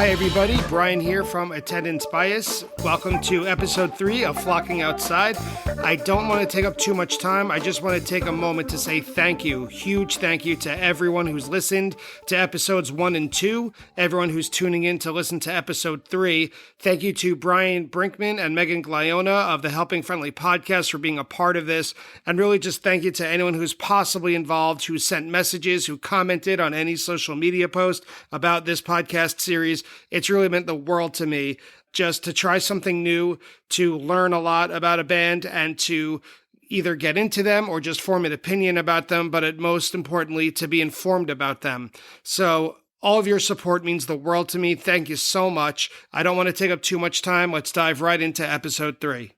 Hi, everybody. Brian here from Attendance Bias. Welcome to episode 3 of Flocking Outside. I don't want to take up too much time. I just want to take a moment to say thank you. Huge thank you to everyone who's listened to episodes 1 and 2, everyone who's tuning in to listen to episode 3. Thank you to Brian Brinkman and Megan Gliona of the Helping Friendly podcast for being a part of this. And really just thank you to anyone who's possibly involved, who sent messages, who commented on any social media post about this podcast series. It's really meant the world to me just to try something new, to learn a lot about a band and to either get into them or just form an opinion about them, but most importantly, to be informed about them. So all of your support means the world to me. Thank you so much. I don't want to take up too much time. Let's dive right into episode 3.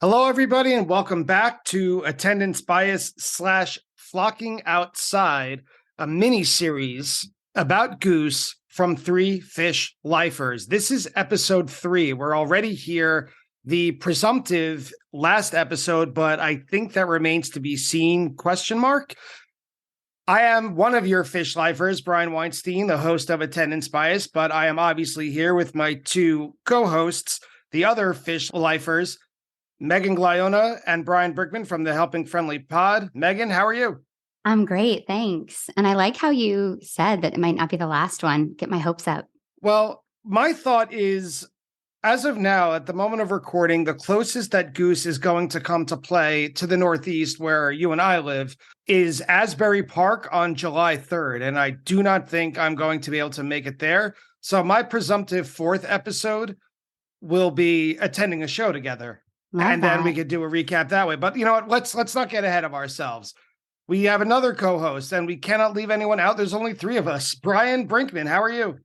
Hello, everybody, and welcome back to Attendance Bias / Flocking Outside, a mini-series about Goose from 3 Phish lifers. This is episode 3. We're already here, the presumptive last episode, but I think that remains to be seen, ? I am one of your Phish lifers, Brian Weinstein, the host of Attendance Bias, but I am obviously here with my 2 co-hosts, the other Phish lifers, Megan Gliona and Brian Brickman from the Helping Friendly pod. Megan, how are you? I'm great, thanks. And I like how you said that it might not be the last one. Get my hopes up. Well, my thought is, as of now, at the moment of recording, the closest that Goose is going to come to play to the Northeast, where you and I live, is Asbury Park on July 3rd. And I do not think I'm going to be able to make it there. So my presumptive 4th episode will be attending a show together. Then we could do a recap that way. But you know what? Let's not get ahead of ourselves. We have another co-host, and we cannot leave anyone out. There's only 3 of us. Brian Brinkman, how are you?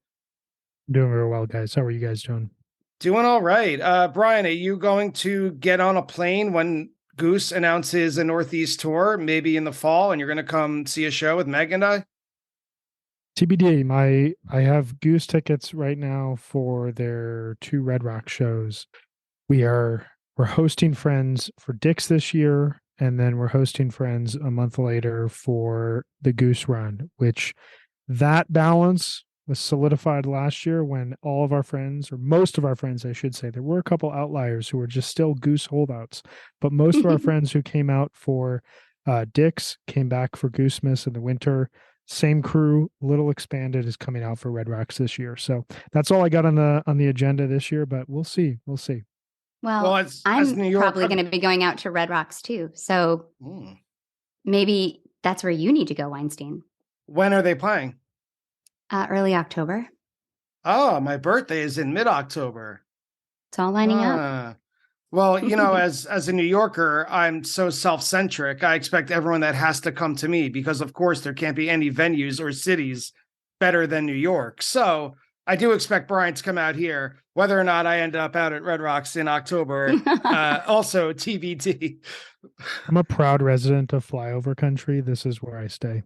Doing very well, guys. How are you guys doing? Doing all right. Brian, are you going to get on a plane when Goose announces a Northeast tour, maybe in the fall, and you're going to come see a show with Meg and I? TBD, I have Goose tickets right now for their 2 Red Rock shows. We're hosting Friends for Dick's this year, and then we're hosting Friends a month later for the Goose run, which that balance was solidified last year when all of our friends, or most of our friends, I should say, there were a couple outliers who were just still Goose holdouts, but most of our friends who came out for Dick's came back for Goosemas in the winter. Same crew, little expanded, is coming out for Red Rocks this year. So that's all I got on the agenda this year, but we'll see. Well, I'm probably going to be going out to Red Rocks too. So maybe that's where you need to go, Weinstein. When are they playing? Early October. Oh, my birthday is in mid-October. It's all lining up. Well, you know, as a New Yorker, I'm so self-centric. I expect everyone that has to come to me because, of course, there can't be any venues or cities better than New York. So I do expect Brian to come out here, whether or not I end up out at Red Rocks in October. Also, TBD. I'm a proud resident of flyover country. This is where I stay.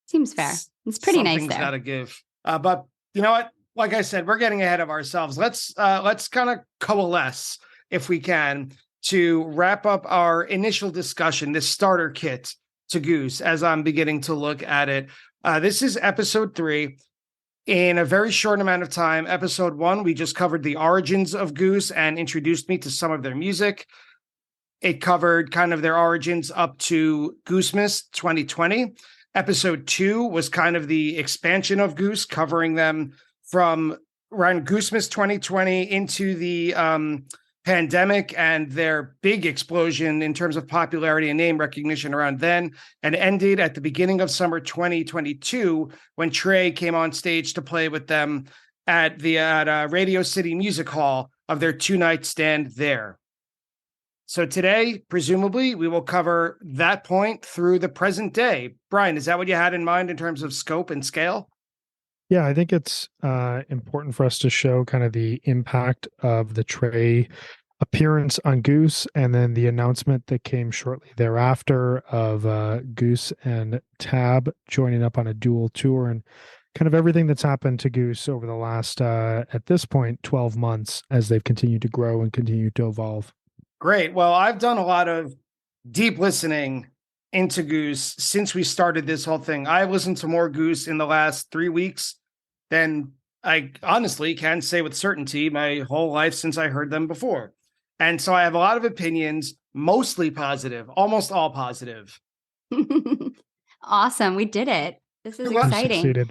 Seems fair. It's pretty nice there. Something's got to give. But you know what? Like I said, we're getting ahead of ourselves. Let's kind of coalesce, if we can, to wrap up our initial discussion, this starter kit to Goose, as I'm beginning to look at it. This is episode 3. In a very short amount of time, episode 1, we just covered the origins of Goose and introduced me to some of their music. It covered kind of their origins up to Goosemas 2020. Episode 2 was kind of the expansion of Goose, covering them from around Goosemas 2020 into the pandemic and their big explosion in terms of popularity and name recognition around then, and ended at the beginning of summer 2022 when Trey came on stage to play with them at Radio City Music Hall of their 2-night stand there. So today, presumably, we will cover that point through the present day. Brian, is that what you had in mind in terms of scope and scale? Yeah, I think it's important for us to show kind of the impact of the Trey appearance on Goose, and then the announcement that came shortly thereafter of Goose and Tab joining up on a dual tour, and kind of everything that's happened to Goose over the last, at this point, 12 months as they've continued to grow and continue to evolve. Great. Well, I've done a lot of deep listening into Goose since we started this whole thing. I've listened to more Goose in the last 3 weeks than I honestly can say with certainty my whole life since I heard them before. And so I have a lot of opinions, mostly positive, almost all positive. Awesome. We did it. This is exciting.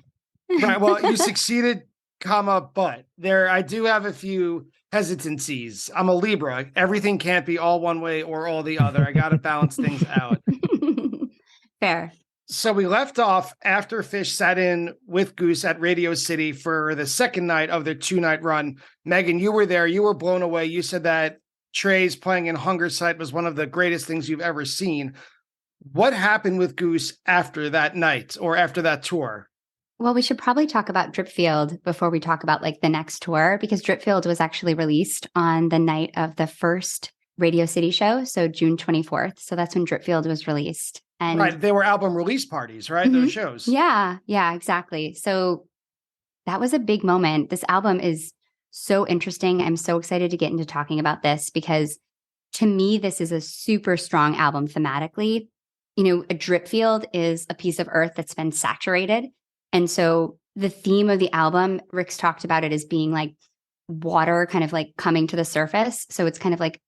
Right. Well, you succeeded, but I do have a few hesitancies. I'm a Libra. Everything can't be all one way or all the other. I got to balance things out. Fair. So we left off after Phish sat in with Goose at Radio City for the second night of their 2-night run. Megan, you were there. You were blown away. You said that Trey's playing in Hungersite was one of the greatest things you've ever seen. What happened with Goose after that night or after that tour? Well, we should probably talk about Dripfield before we talk about like the next tour, because Dripfield was actually released on the night of the first Radio City show. So June 24th. So that's when Dripfield was released. And right. They were album release parties, right? Those shows. Yeah, exactly. So that was a big moment. This album is so interesting. I'm so excited to get into talking about this because to me, this is a super strong album thematically. You know, a Dripfield is a piece of earth that's been saturated. And so the theme of the album, Rick's talked about it as being like water kind of like coming to the surface. So it's kind of like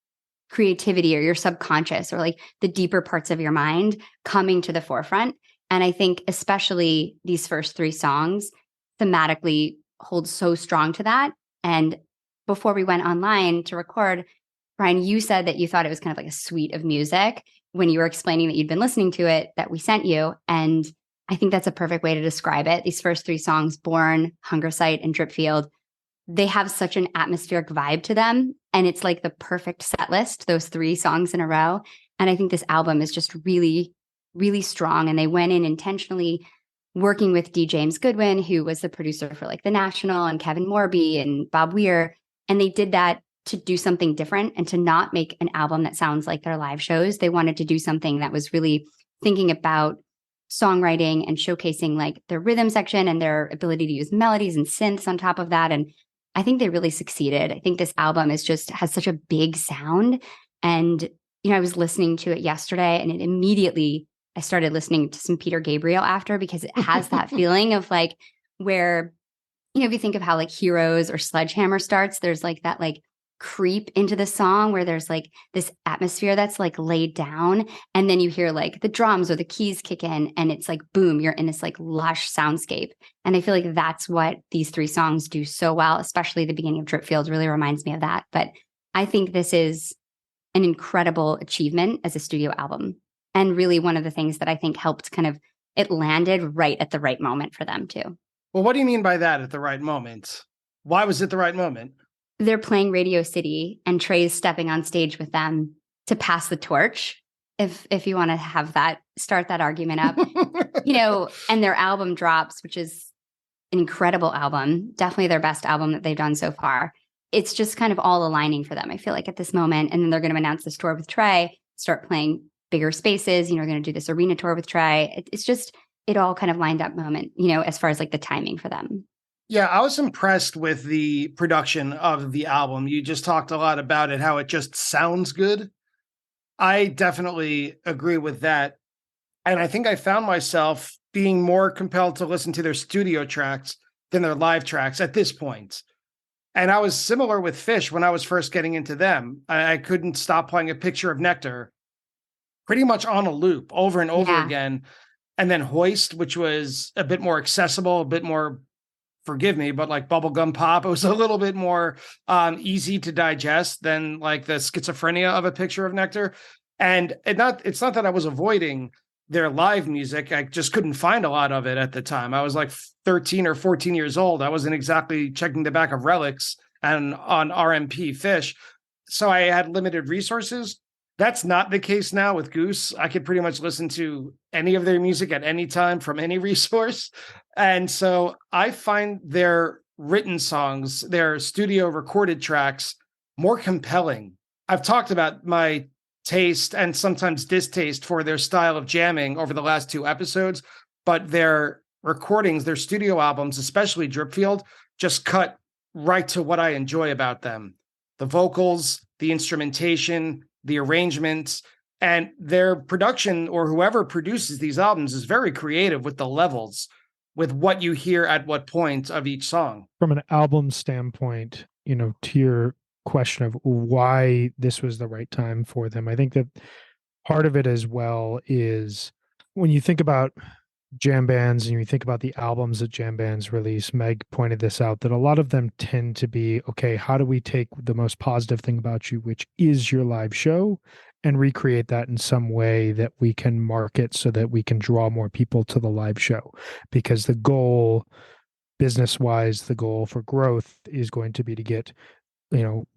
creativity or your subconscious or like the deeper parts of your mind coming to the forefront. And I think especially these first 3 songs thematically hold so strong to that. And before we went online to record, Brian, you said that you thought it was kind of like a suite of music when you were explaining that you'd been listening to it that we sent you. And I think that's a perfect way to describe it. These first 3 songs, Borne, Hungersite, and Dripfield, they have such an atmospheric vibe to them. And it's like the perfect set list, those 3 songs in a row. And I think this album is just really, really strong. And they went in intentionally working with D. James Goodwin, who was the producer for like The National and Kevin Morby and Bob Weir. And they did that to do something different and to not make an album that sounds like their live shows. They wanted to do something that was really thinking about songwriting and showcasing like their rhythm section and their ability to use melodies and synths on top of that. And I think they really succeeded. I think this album has such a big sound. And, you know, I was listening to it yesterday and I started listening to some Peter Gabriel after, because it has that feeling of like where, you know, if you think of how like Heroes or Sledgehammer starts, there's like that like creep into the song where there's like this atmosphere that's like laid down, and then you hear like the drums or the keys kick in and it's like boom, you're in this like lush soundscape. And I feel like that's what these 3 songs do so well, especially the beginning of Dripfield really reminds me of that. But I think this is an incredible achievement as a studio album, and really one of the things that I think helped kind of it landed right at the right moment for them too. Well, what do you mean by that, at the right moment? Why was it the right moment? They're playing Radio City and Trey's stepping on stage with them to pass the torch. If you want to start that argument up, you know, and their album drops, which is an incredible album, definitely their best album that they've done so far. It's just kind of all aligning for them, I feel like, at this moment. And then they're going to announce this tour with Trey, start playing bigger spaces, you know, they're going to do this arena tour with Trey. It's just, it all kind of lined up moment, you know, as far as like the timing for them. Yeah, I was impressed with the production of the album. You just talked a lot about it, how it just sounds good. I definitely agree with that. And I think I found myself being more compelled to listen to their studio tracks than their live tracks at this point. And I was similar with Phish when I was first getting into them. I couldn't stop playing A Picture of Nectar pretty much on a loop over and over again. And then Hoist, which was a bit more accessible, a bit more, forgive me, but like bubblegum pop. It was a little bit more easy to digest than like the schizophrenia of A Picture of Nectar. And it's not that I was avoiding their live music. I just couldn't find a lot of it at the time. I was like 13 or 14 years old. I wasn't exactly checking the back of Relics and on RMP Phish. So I had limited resources. That's not the case now with Goose. I could pretty much listen to any of their music at any time from any resource. And so I find their written songs, their studio recorded tracks, more compelling. I've talked about my taste and sometimes distaste for their style of jamming over the last 2 episodes, but their recordings, their studio albums, especially Dripfield, just cut right to what I enjoy about them. The vocals, the instrumentation, the arrangements, And their production, or whoever produces these albums, is very creative with the levels, with what you hear at what point of each song. From an album standpoint, to your question of why this was the right time for them, I think that part of it as well is when you think about jam bands and you think about the albums that jam bands release, Meg pointed this out, that a lot of them tend to be, okay, how do we take the most positive thing about you, which is your live show, and recreate that in some way that we can market so that we can draw more people to the live show? Because the goal, business wise, the goal for growth is going to be to get,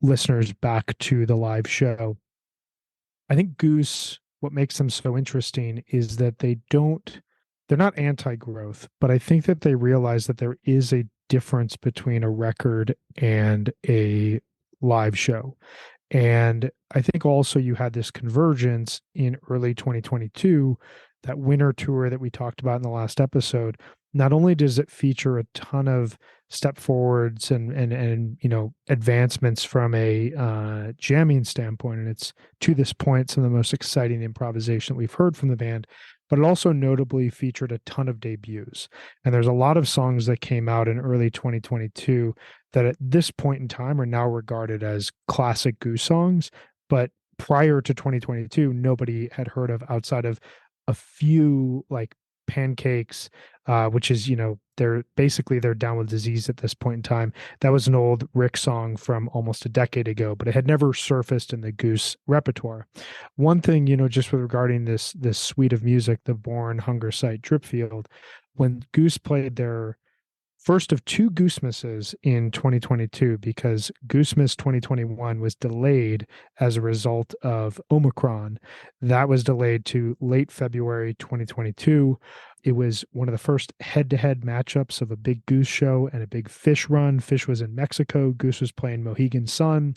listeners back to the live show. I think Goose, what makes them so interesting is that they're not anti-growth, but I think that they realize that there is a difference between a record and a live show. And I think also you had this convergence in early 2022, that winter tour that we talked about in the last episode. Not only does it feature a ton of step forwards and advancements from a jamming standpoint, and it's to this point some of the most exciting improvisation that we've heard from the band, but it also notably featured a ton of debuts. And there's a lot of songs that came out in early 2022 that at this point in time are now regarded as classic Goose songs, but prior to 2022, nobody had heard of outside of a few, like Pancakes, which is, they're down with disease at this point in time. That was an old Rick song from almost a decade ago, but it had never surfaced in the Goose repertoire. One thing, just with regarding this suite of music, the Borne, Hungersite, Dripfield, when Goose played their first of two Goosemasses in 2022, because Goosemass 2021 was delayed as a result of Omicron. That was delayed to late February 2022. It was one of the first head-to-head matchups of a big Goose show and a big Phish run. Phish was in Mexico. Goose was playing Mohegan Sun.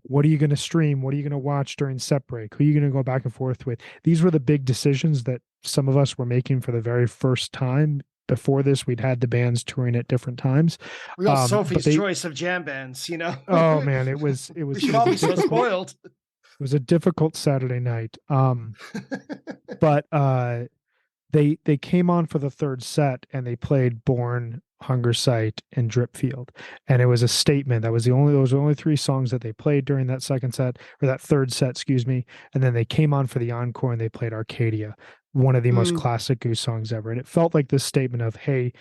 What are you going to stream? What are you going to watch during set break? Who are you going to go back and forth with? These were the big decisions that some of us were making for the very first time. Before this, we'd had the bands touring at different times. Real Sophie's choice of jam bands, Oh man, it was we should all be so spoiled. It was a difficult Saturday night. But they came on for the third set and they played Borne, Hungersite, and Dripfield. And it was a statement. Those were only three songs that they played during that second set, or that third set, excuse me. And then they came on for the encore and they played Arcadia, one of the most classic Goose songs ever. And it felt like this statement of, hey,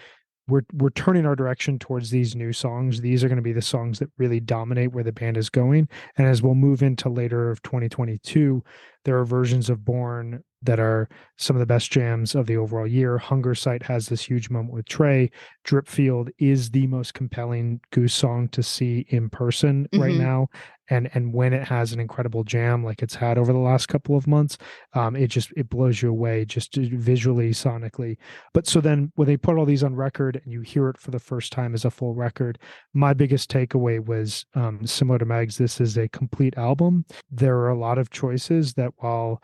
we're turning our direction towards these new songs. These are going to be the songs that really dominate where the band is going. And as we'll move into later of 2022, there are versions of Borne that are some of the best jams of the overall year. Hungersite has this huge moment with Trey. Dripfield is the most compelling Goose song to see in person right now. And when it has an incredible jam like it's had over the last couple of months, it blows you away just visually, sonically. But so then when they put all these on record and you hear it for the first time as a full record, my biggest takeaway was similar to Meg's. This is a complete album. There are a lot of choices that, while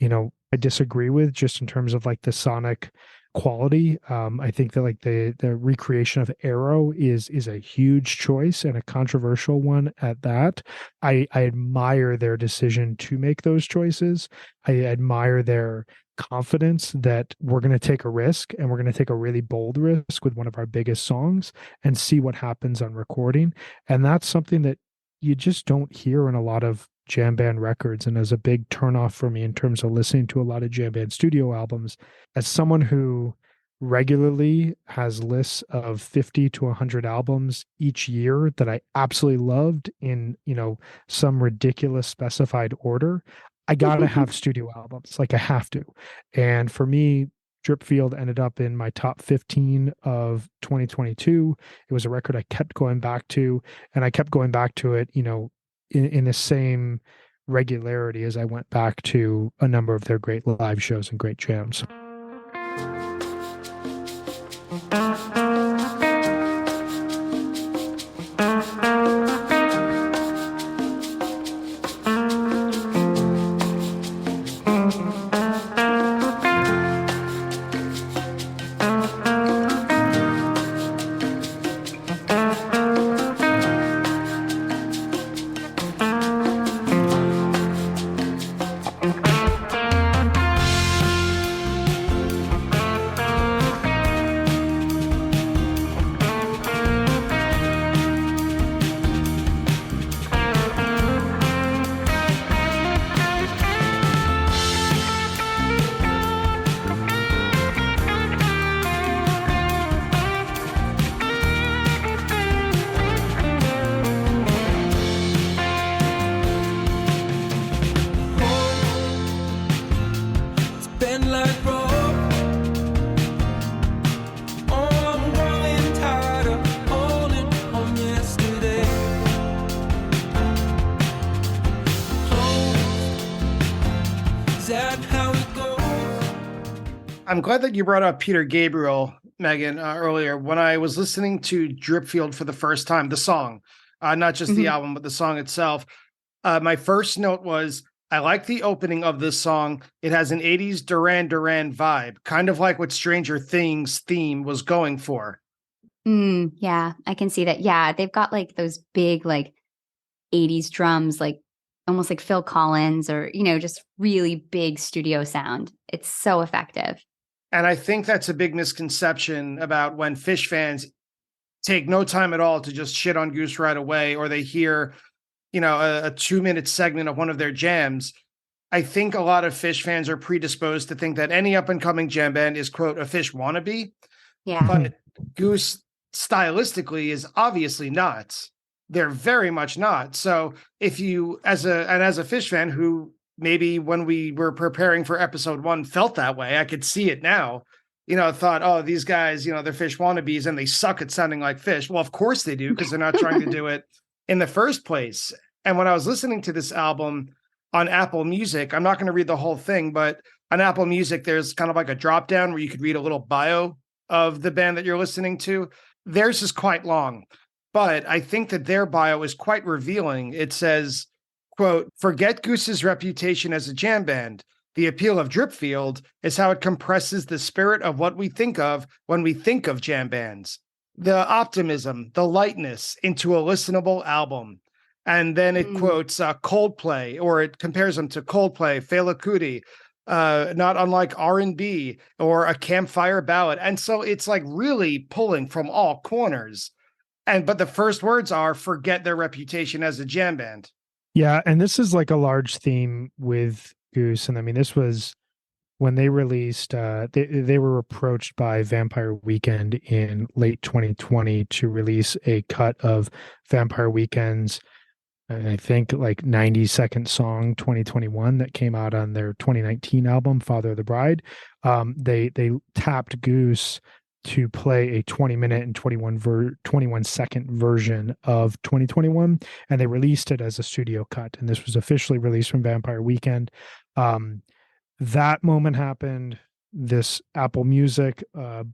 I disagree with, just in terms of like the sonic quality, I think that like the recreation of Arrow is a huge choice and a controversial one at that. I admire their decision to make those choices. I admire their confidence that we're going to take a risk, and we're going to take a really bold risk with one of our biggest songs and see what happens on recording. And that's something that you just don't hear in a lot of jam band records, and as a big turnoff for me in terms of listening to a lot of jam band studio albums. As someone who regularly has lists of 50 to 100 albums each year that I absolutely loved in some ridiculous specified order, I gotta have studio albums. Like, I have to. And for me, Dripfield ended up in my top 15 of 2022. It was a record I kept going back to, and I kept going back to it in the same regularity as I went back to a number of their great live shows and great jams. bend like rope. Oh, I'm growing tired of holding on yesterday. Is that how it goes? I'm glad that you brought up Peter Gabriel, Megan, earlier. When I was listening to Dripfield for the first time, the song, not just the album, but the song itself, my first note was, I like the opening of this song. It has an 80s Duran Duran vibe, kind of like what Stranger Things theme was going for. Yeah, I can see that. Yeah, they've got like those big like 80s drums, like almost like Phil Collins or, just really big studio sound. It's so effective. And I think that's a big misconception about when Phish fans take no time at all to just shit on Goose right away, or they hear, a 2-minute segment of one of their jams. I think a lot of Phish fans are predisposed to think that any up and coming jam band is, quote, a Phish wannabe. Yeah. But Goose stylistically is obviously not. They're very much not. So if you, as a Phish fan who maybe when we were preparing for episode 1 felt that way, I could see it now, thought, oh, these guys, they're Phish wannabes and they suck at sounding like Phish. Well, of course they do, because they're not trying to do it in the first place. And when I was listening to this album on Apple Music, I'm not going to read the whole thing, but on Apple Music, there's kind of like a drop down where you could read a little bio of the band that you're listening to. Theirs is quite long, but I think that their bio is quite revealing. It says, quote, forget Goose's reputation as a jam band. The appeal of Dripfield is how it compresses the spirit of what we think of when we think of jam bands. The optimism, the lightness into a listenable album. And then it quotes Coldplay, or it compares them to Coldplay, Fela Kuti, not unlike R&B or a campfire ballad. And so it's like really pulling from all corners. But the first words are, forget their reputation as a jam band. Yeah, and this is like a large theme with Goose. And I mean, this was when they released, they were approached by Vampire Weekend in late 2020 to release a cut of Vampire Weekend's, I think, like 90-second song 2021 that came out on their 2019 album, Father of the Bride. They tapped Goose to play a 20-minute and 21-second version of 2021, and they released it as a studio cut. And this was officially released from Vampire Weekend. That moment happened. This Apple Music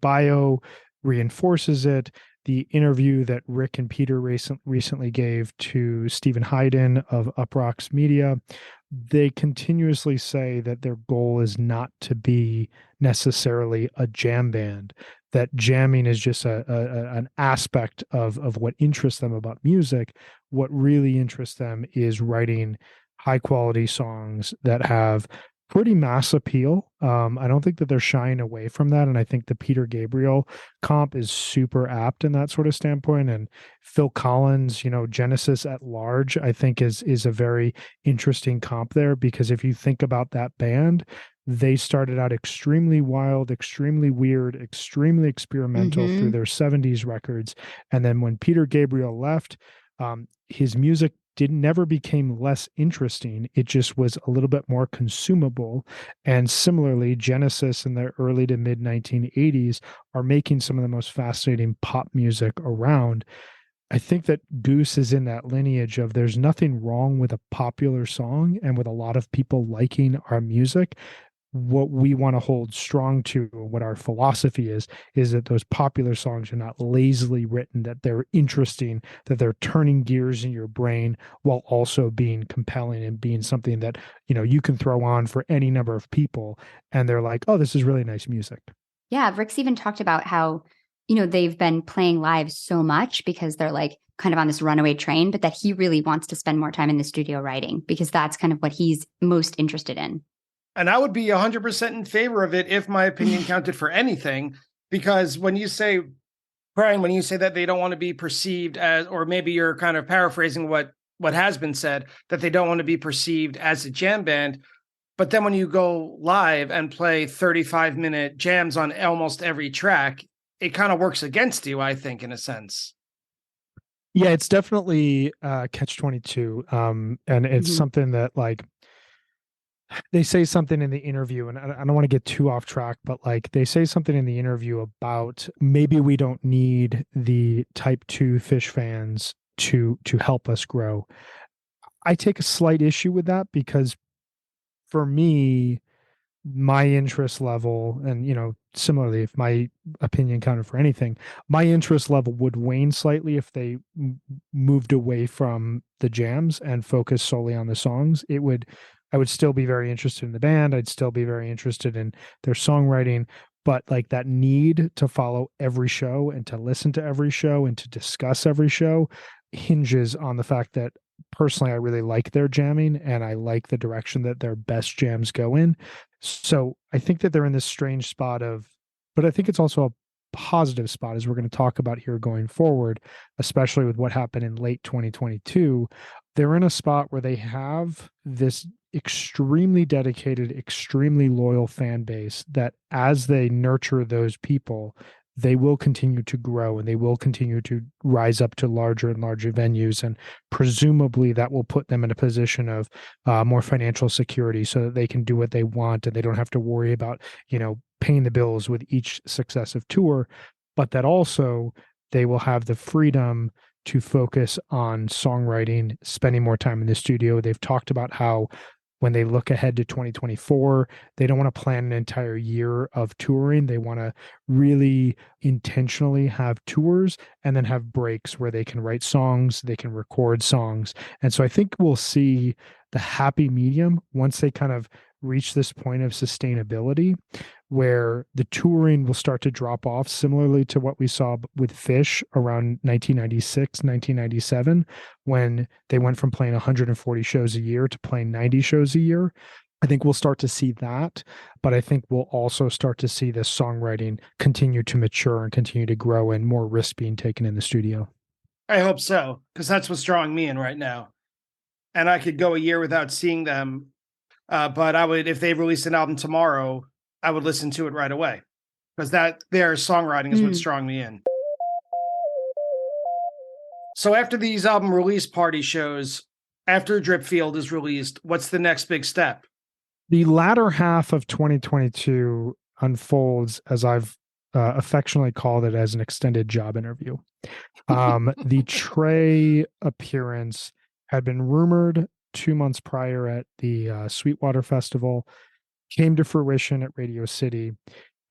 bio reinforces it. The interview that Rick and Peter recently gave to Stephen Hayden of Uprocks Media, they continuously say that their goal is not to be necessarily a jam band, that jamming is just an aspect of what interests them about music. What really interests them is writing high quality songs that have pretty mass appeal. I don't think that they're shying away from that. And I think the Peter Gabriel comp is super apt in that sort of standpoint. And Phil Collins, Genesis at large, I think is a very interesting comp there, because if you think about that band, they started out extremely wild, extremely weird, extremely experimental through their 70s records. And then when Peter Gabriel left, his music never became less interesting. It just was a little bit more consumable. And similarly, Genesis in the early to mid 1980s are making some of the most fascinating pop music around. I think that Goose is in that lineage of there's nothing wrong with a popular song and with a lot of people liking our music. What we want to hold strong to, what our philosophy is that those popular songs are not lazily written, that they're interesting, that they're turning gears in your brain while also being compelling and being something that, you can throw on for any number of people. And they're like, oh, this is really nice music. Yeah. Rick's even talked about how, they've been playing live so much because they're like kind of on this runaway train, but that he really wants to spend more time in the studio writing because that's kind of what he's most interested in. And I would be 100% in favor of it if my opinion counted for anything, because when you say, Brian, when you say that they don't want to be perceived as, or maybe you're kind of paraphrasing what has been said, that they don't want to be perceived as a jam band. But then when you go live and play 35-minute jams on almost every track, it kind of works against you, I think, in a sense. Yeah, it's definitely catch-22. And it's something that, like, they say something in the interview, and I don't want to get too off track, but like they say something in the interview about maybe we don't need the type 2 Phish fans to help us grow. I take a slight issue with that because for me, my interest level, and similarly, if my opinion counted for anything, my interest level would wane slightly if they moved away from the jams and focused solely on the songs. I would still be very interested in the band. I'd still be very interested in their songwriting, but like that need to follow every show and to listen to every show and to discuss every show hinges on the fact that personally I really like their jamming and I like the direction that their best jams go in. So I think that they're in this strange spot but I think it's also a positive spot as we're going to talk about here going forward, especially with what happened in late 2022. They're in a spot where they have this extremely dedicated, extremely loyal fan base that as they nurture those people, they will continue to grow and they will continue to rise up to larger and larger venues. And presumably that will put them in a position of more financial security so that they can do what they want and they don't have to worry about, paying the bills with each successive tour, but that also they will have the freedom to focus on songwriting, spending more time in the studio. They've talked about how when they look ahead to 2024, they don't want to plan an entire year of touring. They want to really intentionally have tours and then have breaks where they can write songs, they can record songs. And so I think we'll see the happy medium once they kind of reach this point of sustainability where the touring will start to drop off, similarly to what we saw with Phish around 1996, 1997, when they went from playing 140 shows a year to playing 90 shows a year. I think we'll start to see that, but I think we'll also start to see this songwriting continue to mature and continue to grow and more risk being taken in the studio. I hope so, because that's what's drawing me in right now. And I could go a year without seeing them, but I would, if they released an album tomorrow, I would listen to it right away because their songwriting is what's drawing me in. So after these album release party shows, after Dripfield is released, what's the next big step? The latter half of 2022 unfolds as I've affectionately called it as an extended job interview. The Trey appearance had been rumored 2 months prior at the Sweetwater Festival, came to fruition at Radio City.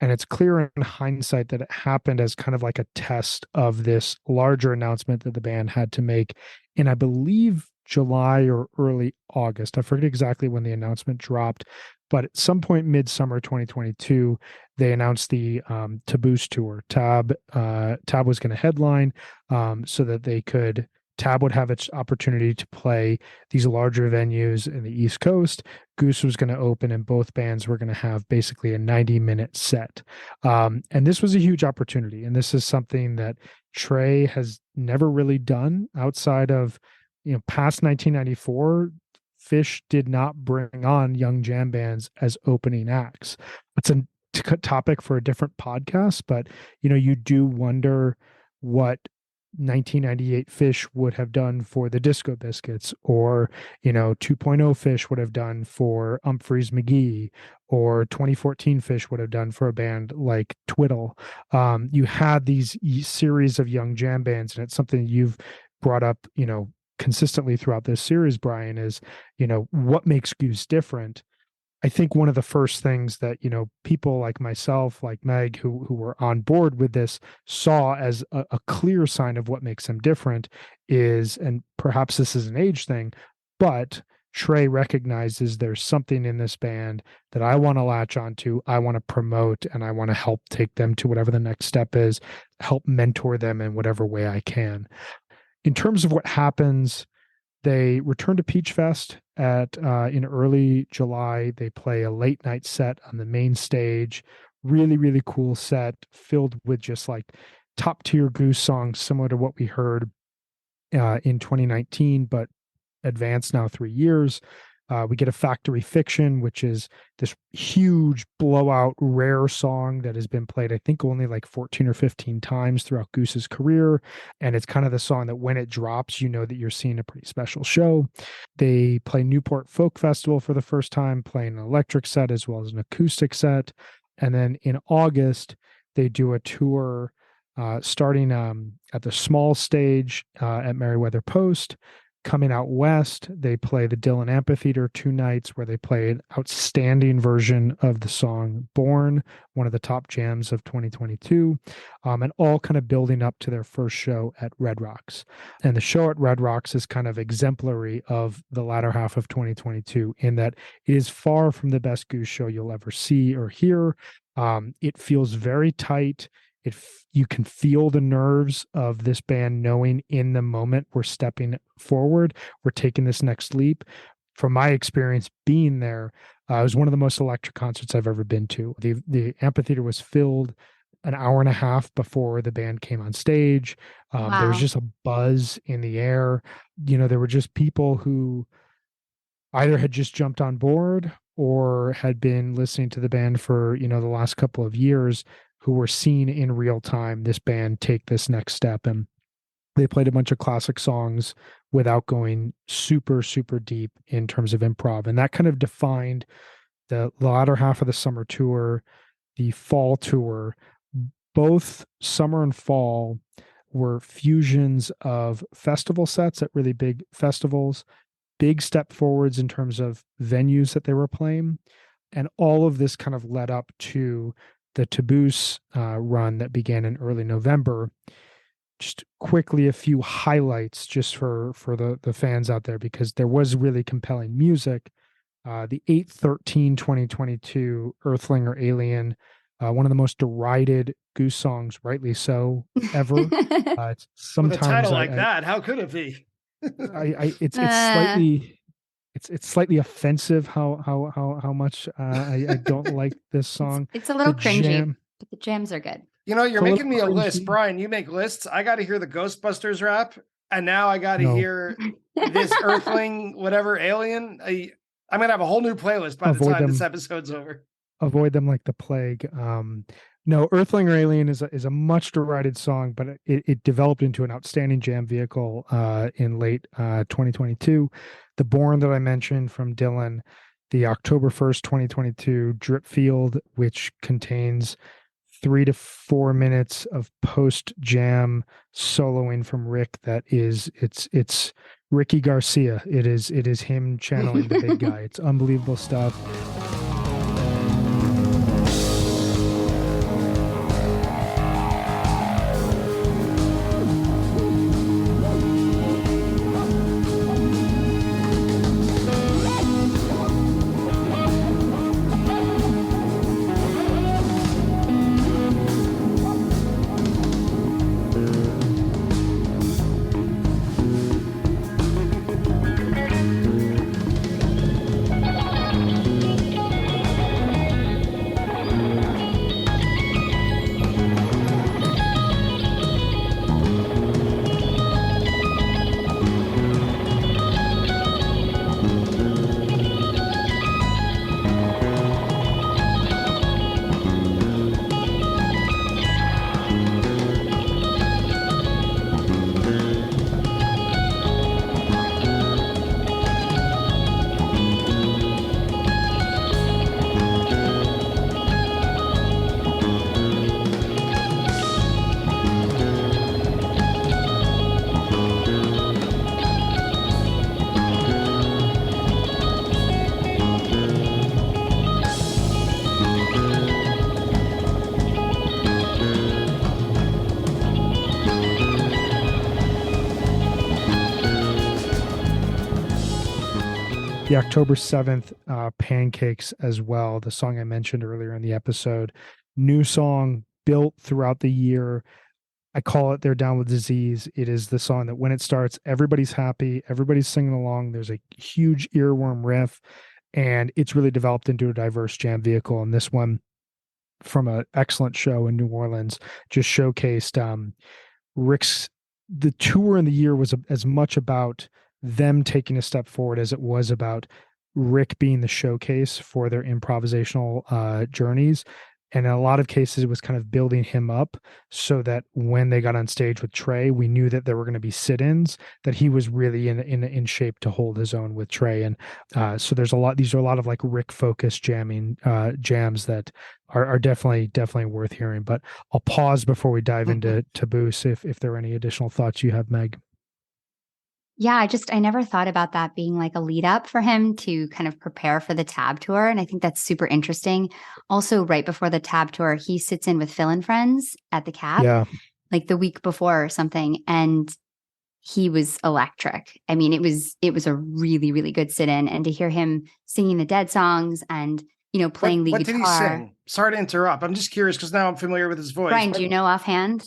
And it's clear in hindsight that it happened as kind of like a test of this larger announcement that the band had to make in, I believe, July or early August. I forget exactly when the announcement dropped, but at some point midsummer 2022, they announced the Taboos tour. Tab was going to headline so that Tab would have its opportunity to play these larger venues in the East Coast. Goose was going to open, and both bands were going to have basically a 90-minute set. And this was a huge opportunity. And this is something that Trey has never really done outside of, past 1994. Phish did not bring on young jam bands as opening acts. It's a topic for a different podcast, but, you do wonder what 1998 Phish would have done for the Disco Biscuits, or 2.0 Phish would have done for Humphreys McGee, or 2014 Phish would have done for a band like Twiddle. You had these series of young jam bands, and it's something you've brought up consistently throughout this series, Brian, is what makes Goose different. I think one of the first things that, people like myself, like Meg, who were on board with this, saw as a clear sign of what makes them different is, and perhaps this is an age thing, but Trey recognizes there's something in this band that I want to latch onto, I want to promote, and I want to help take them to whatever the next step is, help mentor them in whatever way I can. In terms of what happens, they return to Peach Fest in early July. They play a late night set on the main stage. Really, really cool set filled with just like top tier Goose songs, similar to what we heard in 2019, but advanced now 3 years. We get a Factory Fiction, which is this huge blowout rare song that has been played, I think, only like 14 or 15 times throughout Goose's career. And it's kind of the song that when it drops, you know that you're seeing a pretty special show. They play Newport Folk Festival for the first time, playing an electric set as well as an acoustic set. And then in August, they do a tour starting at the small stage at Meriwether Post. Coming out west, they play the Dillon Amphitheater 2 nights where they play an outstanding version of the song Borne, one of the top jams of 2022, and all kind of building up to their first show at Red Rocks. And the show at Red Rocks is kind of exemplary of the latter half of 2022 in that it is far from the best Goose show you'll ever see or hear. It feels very tight. You can feel the nerves of this band knowing in the moment we're stepping forward, we're taking this next leap. From my experience being there, it was one of the most electric concerts I've ever been to. The amphitheater was filled an hour and a half before the band came on stage. There was Wow. just a buzz in the air. There were just people who either had just jumped on board or had been listening to the band for, the last couple of years, who were seeing in real time this band take this next step. And they played a bunch of classic songs without going super, super deep in terms of improv. And that kind of defined the latter half of the summer tour, the fall tour. Both summer and fall were fusions of festival sets at really big festivals, big step forwards in terms of venues that they were playing. And all of this kind of led up to the Taboos run that began in early November. Just quickly, a few highlights just for the fans out there, because there was really compelling music. The 8/13/2022 Earthling or Alien, one of the most derided Goose songs, rightly so, ever. It's With a sometimes title like that, how could it be? it's slightly offensive how much I don't like this song. It's a little The cringy, jam- but the jams are good. You're It's a making me a little list, cringy. Brian. You make lists. I got to hear the Ghostbusters rap, and now I got to No. hear this Earthling, whatever alien. I'm gonna have a whole new playlist by the Avoid time this them. episode's over. Avoid them like the plague. No, Earthling or Alien is a much derided song, but it developed into an outstanding jam vehicle in late 2022. The Borne that I mentioned from Dylan, the October 1st, 2022 Dripfield, which contains 3 to 4 minutes of post jam soloing from Rick. It's Ricky Garcia. It is him channeling the big guy. It's unbelievable stuff. The October 7th Pancakes as well, the song I mentioned earlier in the episode. New song built throughout the year. I call it They're Down with Disease. It is the song that when it starts, everybody's happy, everybody's singing along. There's a huge earworm riff, and it's really developed into a diverse jam vehicle. And this one, from an excellent show in New Orleans, just showcased Rick's. The tour in the year was as much about them taking a step forward as it was about Rick being the showcase for their improvisational journeys. And in a lot of cases, it was kind of building him up so that when they got on stage with Trey, we knew that there were going to be sit-ins, that he was really in shape to hold his own with Trey. And so there's a lot. These are a lot of like Rick focused jams that are definitely worth hearing. But I'll pause before we dive into Goose if there are any additional thoughts you have, Meg. Yeah, I never thought about that being like a lead up for him to kind of prepare for the Tab tour. And I think that's super interesting. Also, right before the Tab tour, he sits in with Phil and Friends at the Cap, Yeah. like the week before or something. And he was electric. I mean, it was a really, really good sit in. And to hear him singing the Dead songs and, playing lead What guitar. did he sing? Sorry to interrupt. I'm just curious because now I'm familiar with his voice. Brian, do you know offhand?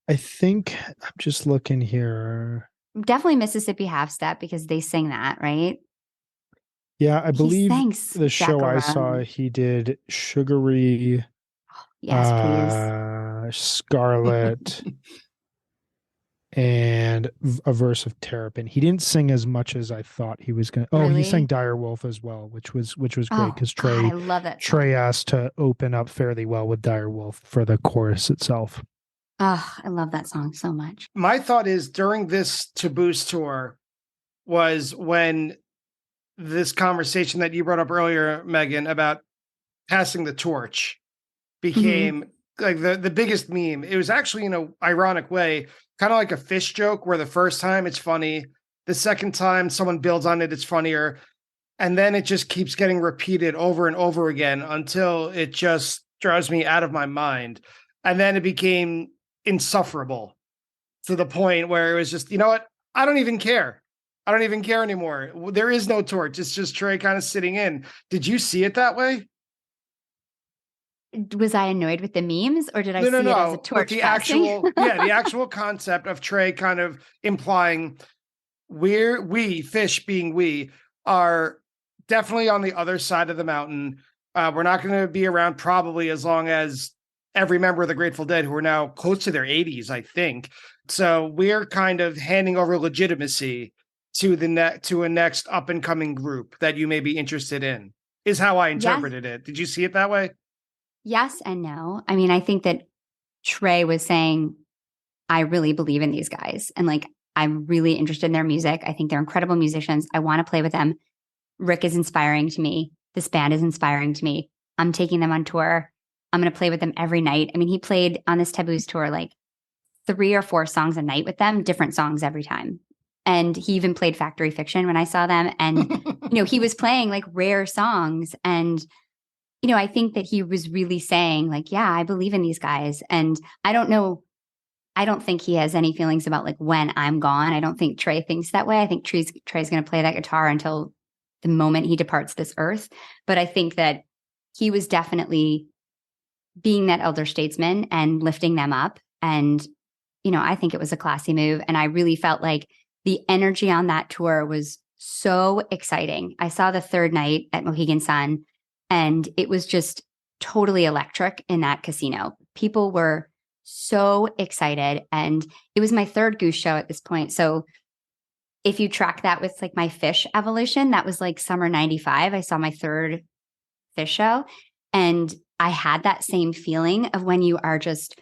I think I'm just looking here. Definitely Mississippi Half Step because they sing that, right? Yeah, I believe the show I saw, Chaperone. he did Sugary, Yes, please. Scarlet, and a verse of Terrapin. He didn't sing as much as I thought he was going to. Oh, Really? he sang Dire Wolf as well, which was great Oh, because God, I love that song. Trey asked to open up fairly well with Dire Wolf for the chorus itself. Oh, I love that song so much. My thought is during this Goose tour was when this conversation that you brought up earlier, Megan, about passing the torch became like the biggest meme. It was actually in an ironic way, kind of like a Phish joke where the first time it's funny, the second time someone builds on it, it's funnier. And then it just keeps getting repeated over and over again until it just drives me out of my mind. And then it became insufferable to the point where it was just, you know what? I don't even care. I don't even care anymore. There is no torch. It's just Trey kind of sitting in. Did you see it that way? Was I annoyed with the memes or did I see it as a torch the passing? the actual concept of Trey kind of implying we, Phish being we, are definitely on the other side of the mountain. We're not going to be around probably as long as every member of the Grateful Dead, who are now close to their 80s, I think. So we're kind of handing over legitimacy to a next up and coming group that you may be interested in, is how I interpreted it. Did you see it that way? Yes and no. I mean, I think that Trey was saying, I really believe in these guys. And like, I'm really interested in their music. I think they're incredible musicians. I want to play with them. Rick is inspiring to me. This band is inspiring to me. I'm taking them on tour. I'm going to play with them every night. I mean, he played on this Taboos tour like 3 or 4 songs a night with them, different songs every time. And he even played Factory Fiction when I saw them. And, he was playing like rare songs. And, I think that he was really saying like, yeah, I believe in these guys. And I don't know. I don't think he has any feelings about like when I'm gone. I don't think Trey thinks that way. I think Trey's going to play that guitar until the moment he departs this earth. But I think that he was definitely being that elder statesman and lifting them up. And, I think it was a classy move. And I really felt like the energy on that tour was so exciting. I saw the third night at Mohegan Sun, and it was just totally electric in that casino. People were so excited. And it was my third Goose show at this point. So if you track that with like my Phish evolution, that was like summer 95. I saw my third Phish show. And I had that same feeling of when you are just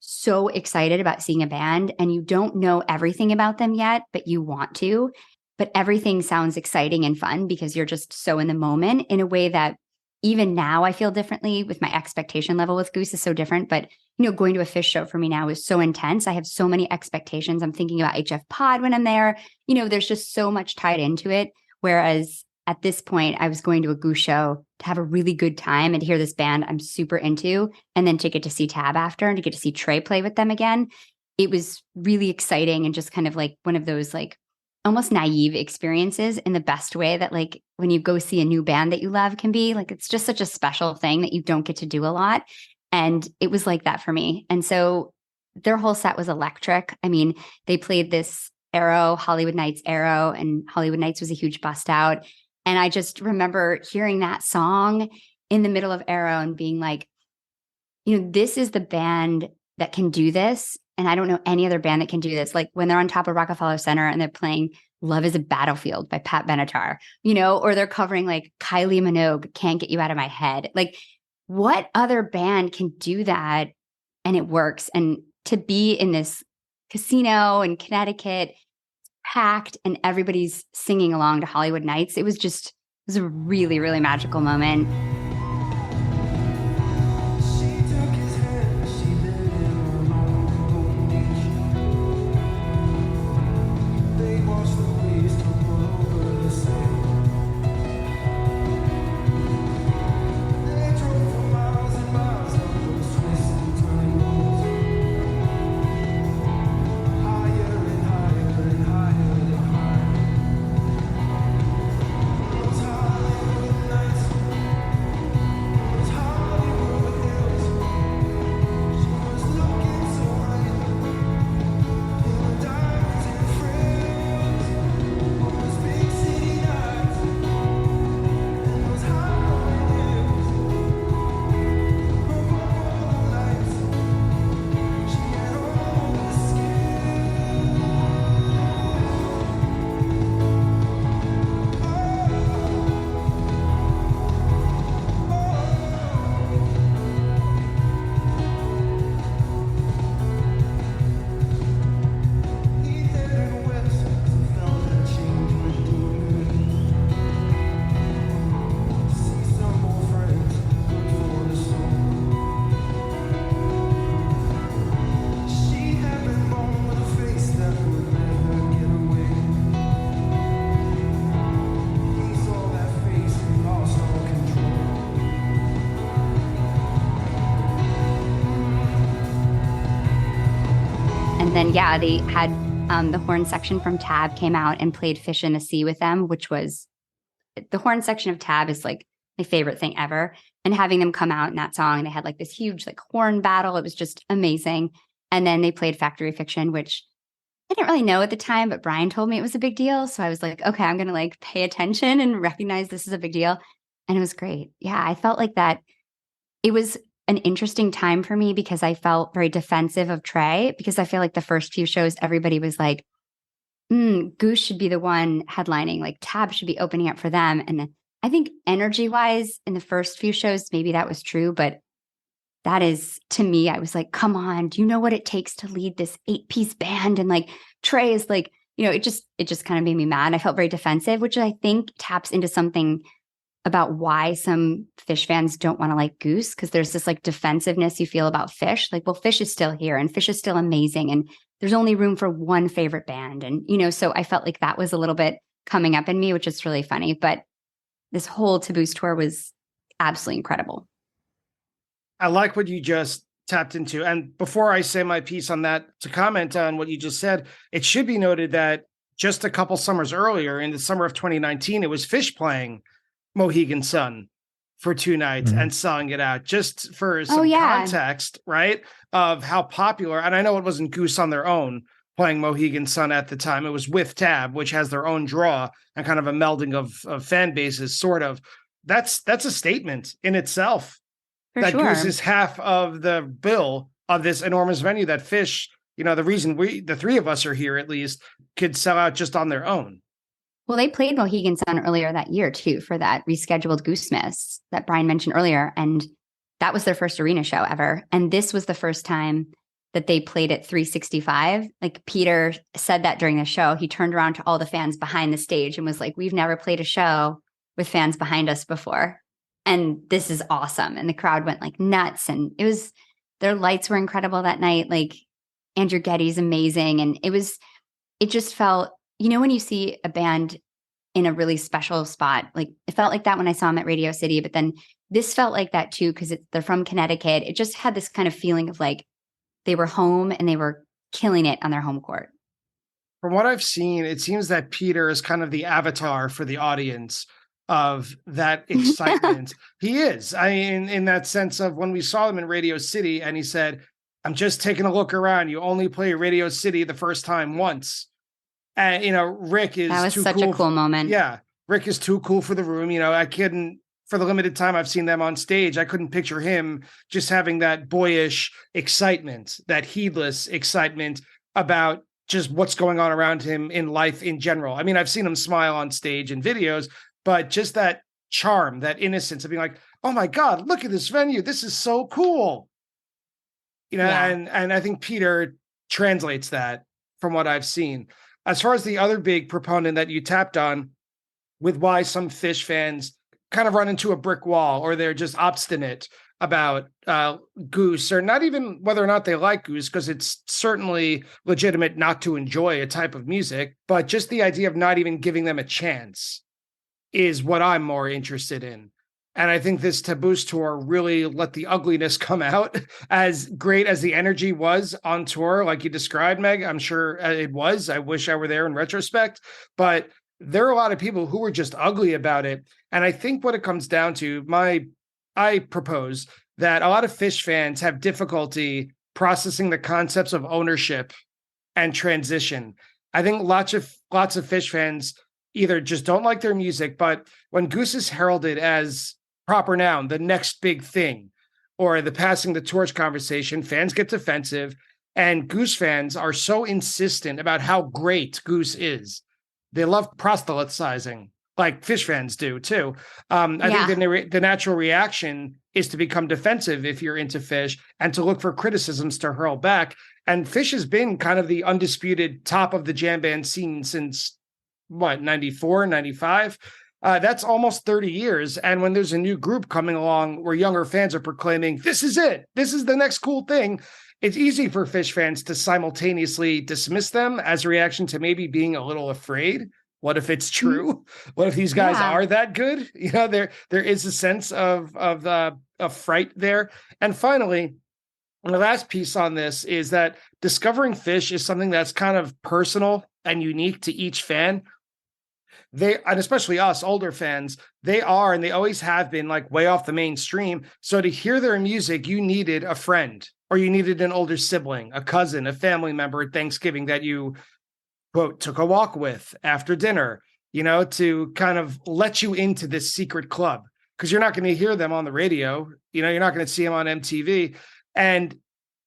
so excited about seeing a band and you don't know everything about them yet, but you want to, but everything sounds exciting and fun because you're just so in the moment in a way that even now I feel differently with my expectation level with Goose is so different. But, going to a Phish show for me now is so intense. I have so many expectations. I'm thinking about HF Pod when I'm there. There's just so much tied into it. Whereas at this point, I was going to a Goose show to have a really good time and to hear this band I'm super into, and then to get to see Tab after and to get to see Trey play with them again. It was really exciting and just kind of like one of those like almost naive experiences in the best way that like when you go see a new band that you love can be. Like, it's just such a special thing that you don't get to do a lot. And it was like that for me. And so their whole set was electric. I mean, they played this Arrow, Hollywood Nights Arrow, and Hollywood Nights was a huge bust out. And I just remember hearing that song in the middle of Arrow and being like, this is the band that can do this. And I don't know any other band that can do this. Like when they're on top of Rockefeller Center and they're playing Love is a Battlefield by Pat Benatar, or they're covering like Kylie Minogue, Can't Get You Out of My Head. Like, what other band can do that and it works? And to be in this casino in Connecticut, packed, and everybody's singing along to Hollywood Nights, it was a really, really magical moment. And then, they had the horn section from Tab came out and played Phish in the Sea with them, which was the horn section of Tab is like my favorite thing ever. And having them come out in that song, and they had like this huge like horn battle. It was just amazing. And then they played Factory Fiction, which I didn't really know at the time, but Brian told me it was a big deal. So I was like, okay, I'm going to like pay attention and recognize this is a big deal. And it was great. Yeah, I felt like that. It was an interesting time for me because I felt very defensive of Trey, because I feel like the first few shows, everybody was like, Goose should be the one headlining, like Tab should be opening up for them. And I think energy wise in the first few shows, maybe that was true, but that is, to me, I was like, come on, do you know what it takes to lead this 8-piece band? And like Trey is like, it just kind of made me mad. I felt very defensive, which I think taps into something about why some Phish fans don't want to like Goose, because there's this like defensiveness you feel about Phish. Like, well, Phish is still here and Phish is still amazing, and there's only room for one favorite band. And, so I felt like that was a little bit coming up in me, which is really funny. But this whole Taboos tour was absolutely incredible. I like what you just tapped into. And before I say my piece on that, to comment on what you just said, it should be noted that just a couple summers earlier, in the summer of 2019, it was Phish playing Mohegan Sun for 2 nights and selling it out, just for some context, right, of how popular. And I know it wasn't Goose on their own playing Mohegan Sun at the time. It was with Tab, which has their own draw and kind of a melding of fan bases, sort of. That's a statement in itself. For that sure. Goose is half of the bill of this enormous venue that Phish, the reason the three of us are here at least, could sell out just on their own. Well, they played Mohegan Sun earlier that year, too, for that rescheduled Goose Miss that Brian mentioned earlier. And that was their first arena show ever. And this was the first time that they played at 365. Like, Peter said that during the show. He turned around to all the fans behind the stage and was like, we've never played a show with fans behind us before. And this is awesome. And the crowd went like nuts. And their lights were incredible that night. Like, Andrew Getty's amazing. And it just felt, when you see a band in a really special spot, like it felt like that when I saw them at Radio City, but then this felt like that too, because they're from Connecticut. It just had this kind of feeling of like they were home and they were killing it on their home court. From what I've seen, it seems that Peter is kind of the avatar for the audience of that excitement. He is. In that sense of when we saw him in Radio City and he said, I'm just taking a look around. You only play Radio City the first time once. And, Rick is that was too such cool a cool moment. Yeah. Rick is too cool for the room. I couldn't, for the limited time I've seen them on stage, I couldn't picture him just having that boyish excitement, that heedless excitement about just what's going on around him in life in general. I mean, I've seen him smile on stage and videos, but just that charm, that innocence of being like, oh my God, look at this venue. This is so cool. Yeah. And I think Peter translates that from what I've seen. As far as the other big proponent that you tapped on with why some Phish fans kind of run into a brick wall or they're just obstinate about Goose, or not even whether or not they like Goose, because it's certainly legitimate not to enjoy a type of music, but just the idea of not even giving them a chance is what I'm more interested in. And I think this Taboos tour really let the ugliness come out. As great as the energy was on tour, like you described, Meg, I'm sure it was. I wish I were there in retrospect, but there are a lot of people who were just ugly about it. And I think what it comes down to, I propose that a lot of Phish fans have difficulty processing the concepts of ownership and transition. I think lots of Phish fans either just don't like their music, but when Goose is heralded as proper noun, the next big thing, or the passing the torch conversation, fans get defensive. And Goose fans are so insistent about how great Goose is. They love proselytizing, like Phish fans do too. I think the natural reaction is to become defensive if you're into Phish and to look for criticisms to hurl back. And Phish has been kind of the undisputed top of the jam band scene since, 94, 95? That's almost 30 years. And when there's a new group coming along where younger fans are proclaiming, this is it, this is the next cool thing, it's easy for Phish fans to simultaneously dismiss them as a reaction to maybe being a little afraid. What if it's true? What if these guys are that good? There is a sense of fright there. And finally, the last piece on this is that discovering Phish is something that's kind of personal and unique to each fan. And especially us older fans, they are, and they always have been, like, way off the mainstream. So to hear their music, you needed a friend, or you needed an older sibling, a cousin, a family member at Thanksgiving that you, quote, took a walk with after dinner, to kind of let you into this secret club, because you're not going to hear them on the radio. You're not going to see them on MTV. And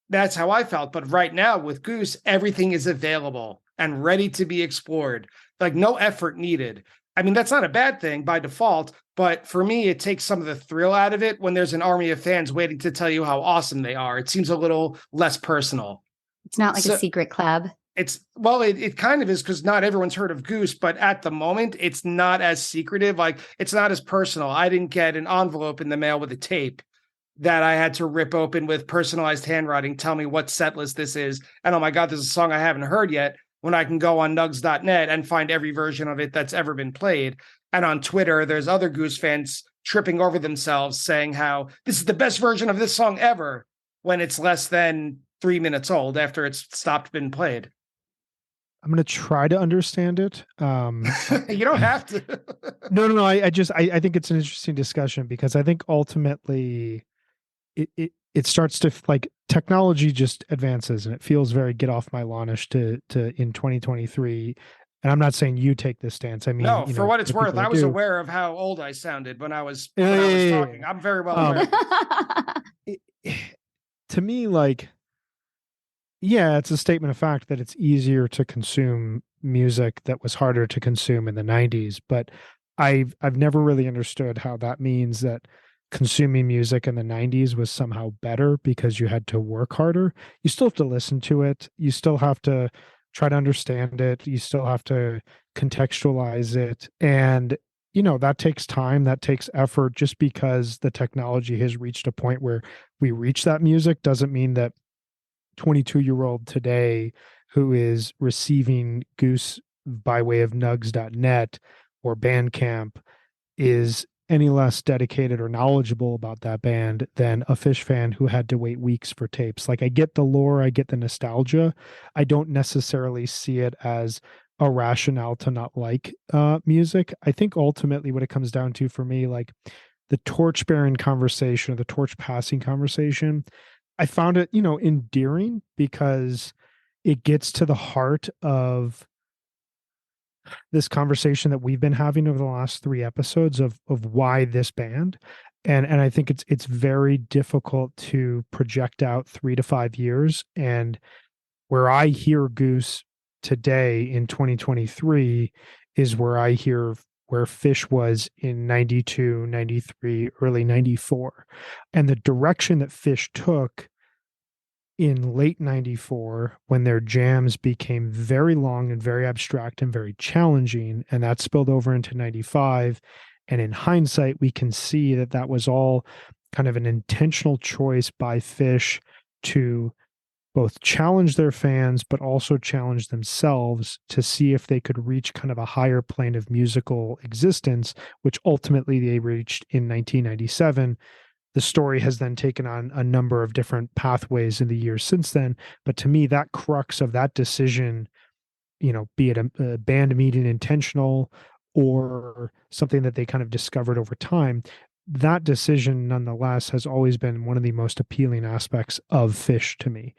that's how I felt. But right now with Goose, everything is available and ready to be explored. Like, no effort needed. I mean, that's not a bad thing by default, but for me, it takes some of the thrill out of it when there's an army of fans waiting to tell you how awesome they are. It seems a little less personal. It's not like a secret club. It kind of is, because not everyone's heard of Goose, but at the moment, it's not as secretive. Like, it's not as personal. I didn't get an envelope in the mail with a tape that I had to rip open with personalized handwriting, tell me what set list this is. And oh my God, there's a song I haven't heard yet, when I can go on nugs.net and find every version of it that's ever been played. And on Twitter, there's other Goose fans tripping over themselves saying how this is the best version of this song ever, when it's less than 3 minutes old after it's stopped being played. I'm going to try to understand it. You don't have to. No. I think it's an interesting discussion, because I think ultimately it starts to, like, technology just advances, and it feels very get off my lawn-ish to in 2023. And I'm not saying you take this stance. I mean, no, for what it's worth, I was aware of how old I sounded when I was talking. I'm very well aware. To me, like, yeah, it's a statement of fact that it's easier to consume music that was harder to consume in the 90s. But I've never really understood how that means that consuming music in the 90s was somehow better because you had to work harder. You still have to listen to it. You still have to try to understand it. You still have to contextualize it. And, that takes time, that takes effort. Just because the technology has reached a point where we reach that music doesn't mean that 22-year-old today who is receiving Goose by way of nugs.net or Bandcamp is any less dedicated or knowledgeable about that band than a Phish fan who had to wait weeks for tapes. Like, I get the lore, I get the nostalgia. I don't necessarily see it as a rationale to not like music. I think ultimately what it comes down to for me, like the torch bearing conversation, the torch passing conversation, I found it, endearing, because it gets to the heart of this conversation that we've been having over the last 3 episodes of why this band. And I think it's very difficult to project out 3 to 5 years. And where I hear Goose today in 2023 is where I hear where Phish was in 92, 93, early 94. And the direction that Phish took in late 94, when their jams became very long and very abstract and very challenging, and that spilled over into 95. And in hindsight, we can see that that was all kind of an intentional choice by Phish to both challenge their fans, but also challenge themselves to see if they could reach kind of a higher plane of musical existence, which ultimately they reached in 1997. The story has then taken on a number of different pathways in the years since then. But to me, that crux of that decision, be it a band meeting intentional or something that they kind of discovered over time, that decision nonetheless has always been one of the most appealing aspects of Phish to me.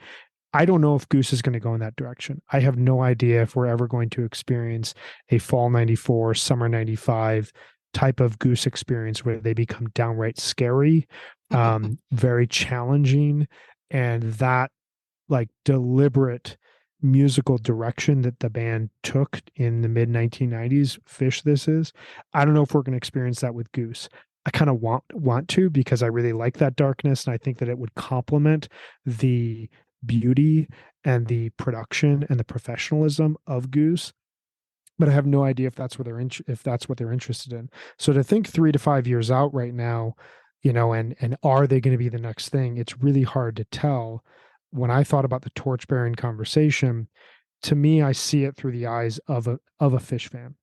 I don't know if Goose is going to go in that direction. I have no idea if we're ever going to experience a fall 94, summer 95 type of Goose experience where they become downright scary, very challenging, and that like deliberate musical direction that the band took in the mid 1990s, Phish this is. I don't know if we're going to experience that with Goose. I kind of want to, because I really like that darkness, and I think that it would complement the beauty and the production and the professionalism of Goose. But I have no idea if that's what they're interested in. So to think 3 to 5 years out right now, and are they going to be the next thing? It's really hard to tell. When I thought about the torch-bearing conversation, to me, I see it through the eyes of a Phish fan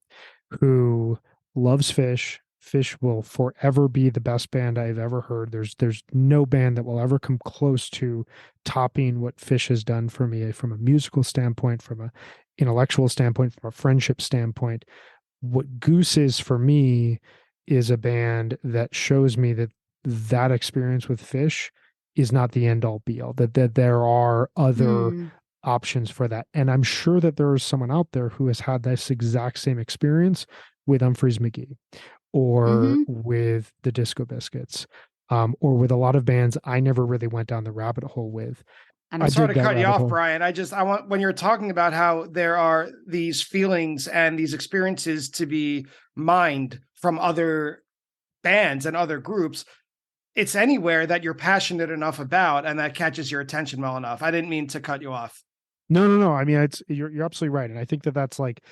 who loves Phish. Phish will forever be the best band I've ever heard. There's no band that will ever come close to topping what Phish has done for me from a musical standpoint, from a intellectual standpoint, from a friendship standpoint. What Goose is for me is a band that shows me that experience with Phish is not the end all be all, that there are other options for that. And I'm sure that there is someone out there who has had this exact same experience with Humphreys McGee or with the Disco Biscuits, or with a lot of bands I never really went down the rabbit hole with. I'm sorry to cut you off, Brian. I want, when you're talking about how there are these feelings and these experiences to be mined from other bands and other groups, it's anywhere that you're passionate enough about and that catches your attention well enough. I didn't mean to cut you off. No. I mean, you're absolutely right. And I think that that's like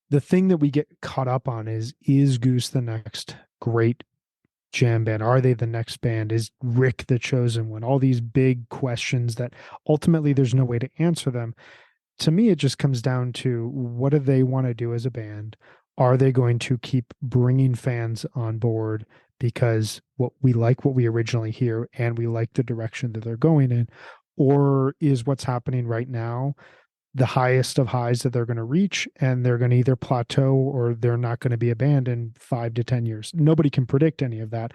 the thing that we get caught up on is Goose the next great jam band? Are they the next band? Is Rick the chosen one? All these big questions that ultimately there's no way to answer them. To me, it just comes down to, what do they want to do as a band? Are they going to keep bringing fans on board because what we originally hear and we like the direction that they're going in? Or is what's happening right now the highest of highs that they're going to reach, and they're going to either plateau or they're not going to be a band in 5 to 10 years? Nobody can predict any of that.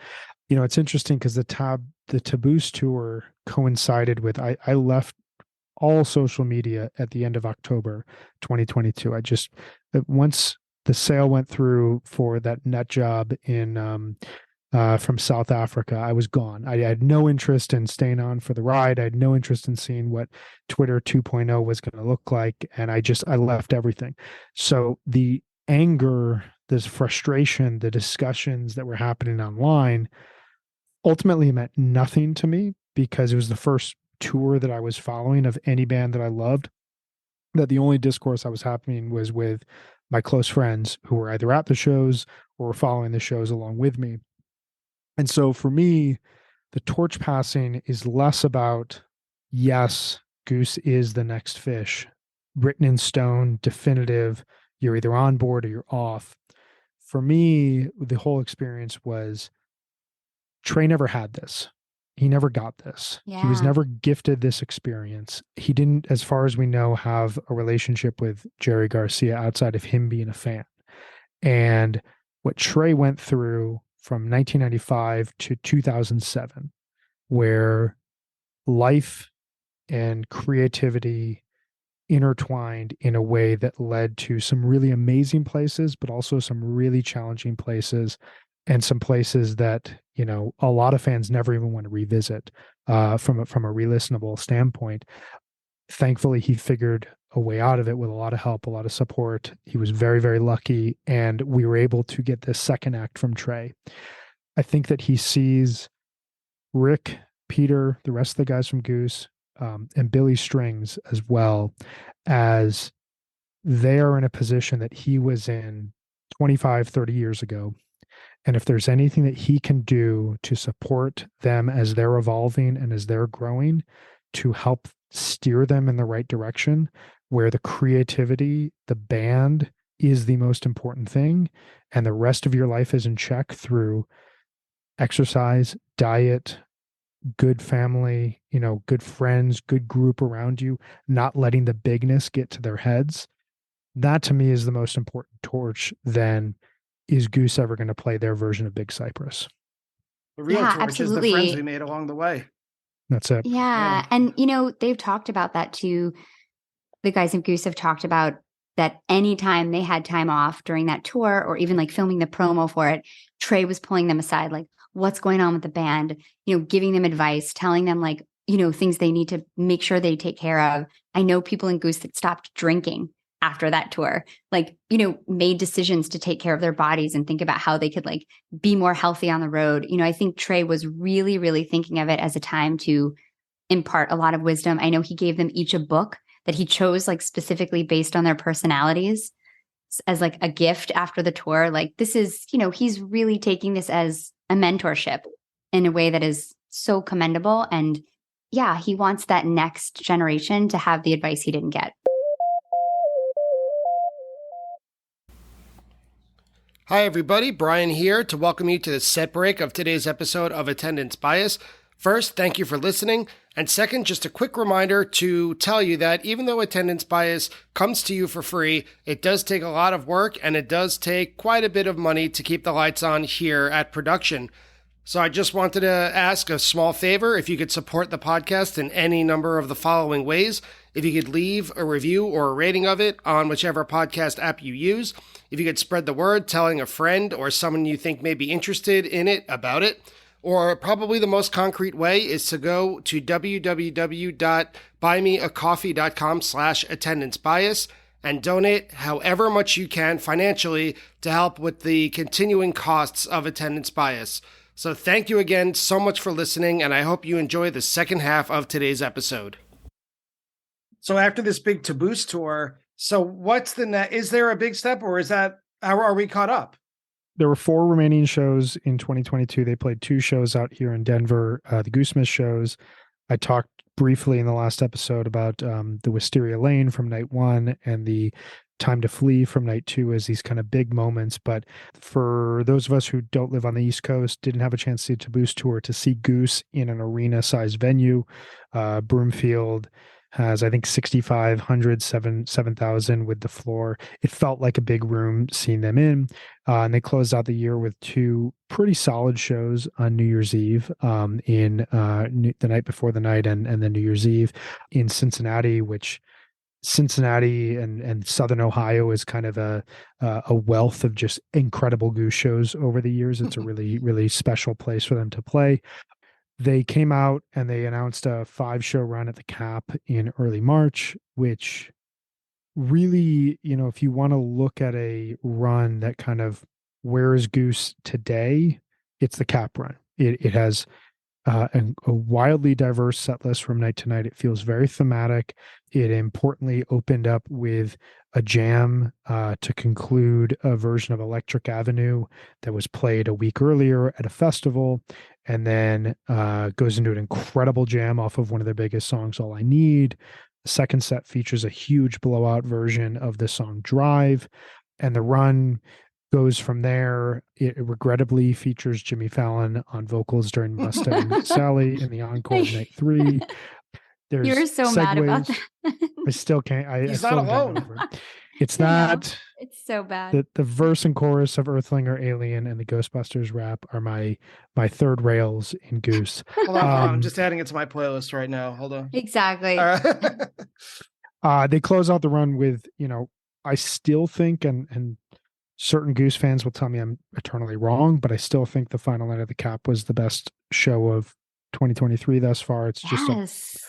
It's interesting because the Taboos tour coincided with, I left all social media at the end of October 2022. Once the sale went through for that nut job in from South Africa, I was gone. I had no interest in staying on for the ride. I had no interest in seeing what Twitter 2.0 was going to look like. And I left everything. So the anger, this frustration, the discussions that were happening online ultimately meant nothing to me, because it was the first tour that I was following of any band that I loved, that the only discourse I was happening was with my close friends who were either at the shows or were following the shows along with me. And so for me, the torch passing is less about, yes, Goose is the next Phish, written in stone, definitive, you're either on board or you're off. For me, the whole experience was, Trey never had this. He never got this. Yeah. He was never gifted this experience. He didn't, as far as we know, have a relationship with Jerry Garcia outside of him being a fan. And what Trey went through from 1995 to 2007, where life and creativity intertwined in a way that led to some really amazing places, but also some really challenging places, and some places that, a lot of fans never even want to revisit from a re-listenable standpoint. Thankfully, he figured a way out of it with a lot of help, a lot of support. He was very, very lucky. And we were able to get this second act from Trey. I think that he sees Rick, Peter, the rest of the guys from Goose, and Billy Strings as well, as they are in a position that he was in 25, 30 years ago. And if there's anything that he can do to support them as they're evolving and as they're growing, to help steer them in the right direction, where the creativity, the band is the most important thing, and the rest of your life is in check through exercise, diet, good family, good friends, good group around you, not letting the bigness get to their heads. That to me is the most important torch. Then is Goose ever going to play their version of Big Cypress? The real Yeah, torch is the friends we made along the way. That's it. Yeah. And, they've talked about that too. The guys in Goose have talked about that anytime they had time off during that tour, or even like filming the promo for it, Trey was pulling them aside, like, what's going on with the band, giving them advice, telling them like, things they need to make sure they take care of. I know people in Goose that stopped drinking after that tour, like, made decisions to take care of their bodies and think about how they could like be more healthy on the road. I think Trey was really, really thinking of it as a time to impart a lot of wisdom. I know he gave them each a book that he chose like specifically based on their personalities as like a gift after the tour. Like this is, he's really taking this as a mentorship in a way that is so commendable. And yeah, he wants that next generation to have the advice he didn't get. Hi, everybody. Brian here to welcome you to the set break of today's episode of Attendance Bias. First, thank you for listening. And second, just a quick reminder to tell you that even though Attendance Bias comes to you for free, it does take a lot of work and it does take quite a bit of money to keep the lights on here at production. So I just wanted to ask a small favor if you could support the podcast in any number of the following ways. If you could leave a review or a rating of it on whichever podcast app you use. If you could spread the word, telling a friend or someone you think may be interested in it about it. Or probably the most concrete way is to go to www.buymeacoffee.com/attendancebias and donate however much you can financially to help with the continuing costs of Attendance Bias. So thank you again so much for listening, and I hope you enjoy the second half of today's episode. So after this big Taboos tour, so what's the net? Is there a big step, or is that, how are we caught up? There were 4 remaining shows in 2022. They played 2 shows out here in Denver, the Goosesmith shows. I talked briefly in the last episode about the Wysteria Lane from night 1 and the Time to Flee from night 2 as these kind of big moments. But for those of us who don't live on the East Coast, didn't have a chance to see a Taboos tour, to see Goose in an arena-sized venue, Broomfield has, I think, 6,500, 7,000 with the floor. It felt like a big room seeing them in. And they closed out the year with 2 pretty solid shows on New Year's Eve, in the night before the night and then New Year's Eve in Cincinnati, which Cincinnati and Southern Ohio is kind of a wealth of just incredible Goose shows over the years. It's a really, really special place for them to play. They came out and they announced a 5-show run at the Cap in early March, which really, if you want to look at a run that kind of, where is Goose today? It's the Cap run. It has a wildly diverse set list from night to night. It feels very thematic. It importantly opened up with a jam to conclude a version of Electric Avenue that was played a week earlier at a festival, and then goes into an incredible jam off of one of their biggest songs, All I Need. The second set features a huge blowout version of the song Drive, and the run goes from there. It regrettably features Jimmy Fallon on vocals during Mustang Sally in the encore of night 3. There's You're so segues. mad about that. I still can't. He's I not still haven't alone. gotten over it. It's I know. not. It's so bad. The verse and chorus of Earthling or Alien and the Ghostbusters rap are my third rails in Goose. Hold on, I'm just adding it to my playlist right now. Hold on. Exactly. All right. They close out the run with, I still think, and certain Goose fans will tell me I'm eternally wrong, but I still think the final night of the Cap was the best show of 2023 thus far. It's just Yes.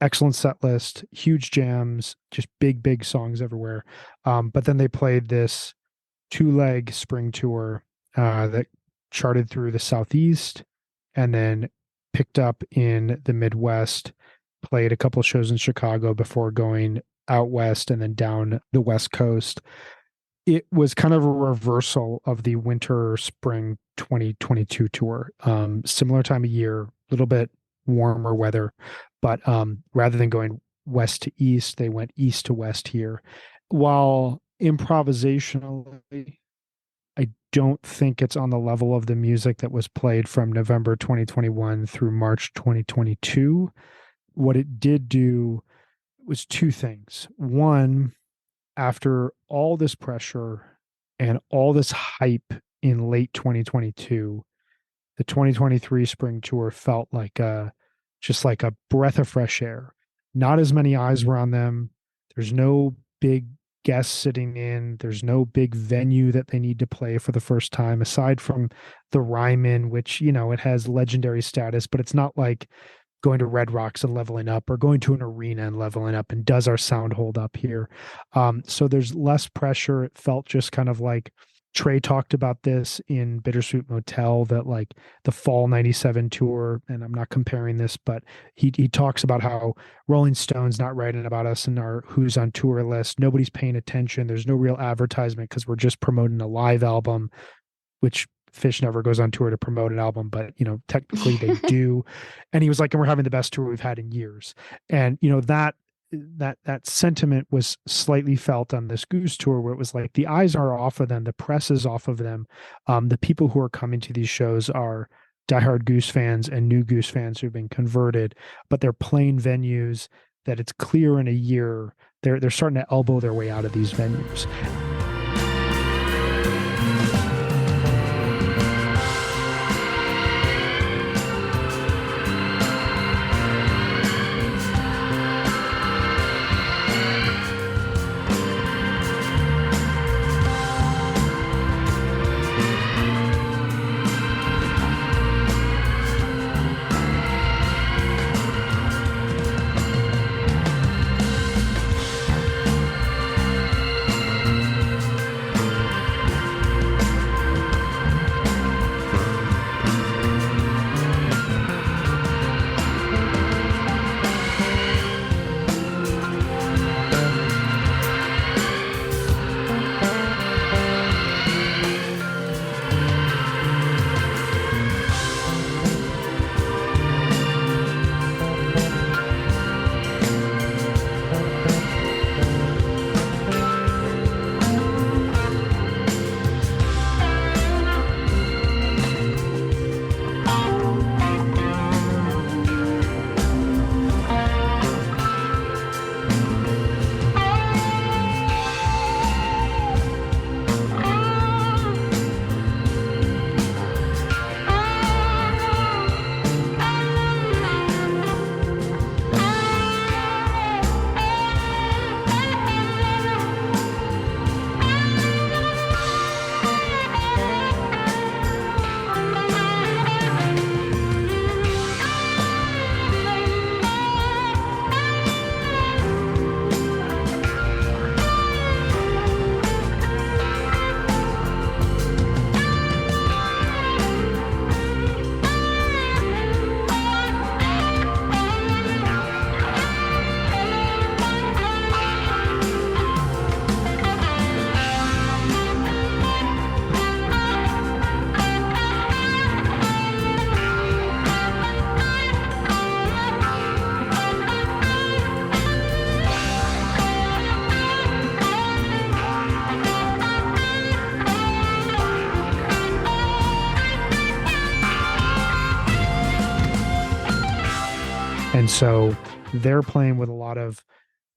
excellent set list, huge jams, just big songs everywhere. But then they played this 2-leg spring tour that charted through the Southeast and then picked up in the Midwest, played a couple of shows in Chicago before going out west and then down the West Coast. It was kind of a reversal of the winter spring 2022 tour. Similar time of year, a little bit warmer weather, but rather than going west to east, they went east to west here. While improvisationally, I don't think it's on the level of the music that was played from November 2021 through March 2022. What it did do was two things. One, after all this pressure and all this hype in late 2022, the 2023 spring tour felt like just like a breath of fresh air. Not as many eyes were on them. There's no big guests sitting in. There's no big venue that they need to play for the first time, aside from the Ryman, which, you know, it has legendary status, but it's not like going to Red Rocks and leveling up or going to an arena and leveling up. And does our sound hold up here? So there's less pressure. It felt just kind of like Trey talked about this in Bittersweet Motel, that like the fall 97 tour, and I'm not comparing this, but he talks about how Rolling Stone's not writing about us in our who's on tour list. Nobody's paying attention. There's no real advertisement because we're just promoting a live album, which Phish never goes on tour to promote an album, but you know, technically they do. And he was like, and we're having the best tour we've had in years. And you know, that sentiment was slightly felt on this Goose tour, where it was like the eyes are off of them, the press is off of them. The people who are coming to these shows are diehard Goose fans and new Goose fans who've been converted, but they're playing venues that it's clear in a year they're starting to elbow their way out of these venues. And so they're playing with a lot of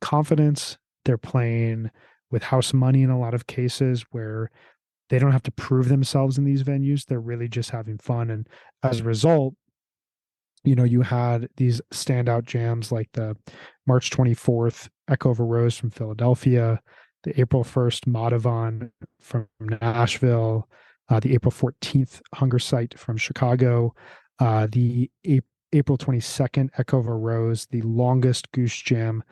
confidence. They're playing with house money in a lot of cases where they don't have to prove themselves in these venues. They're really just having fun. And as a result, you know, you had these standout jams like the March 24th Echo of a Rose from Philadelphia, the April 1st Madhuvan from Nashville, the April 14th Hungersite from Chicago, the April 22nd, Echo of a Rose, the longest Goose Jam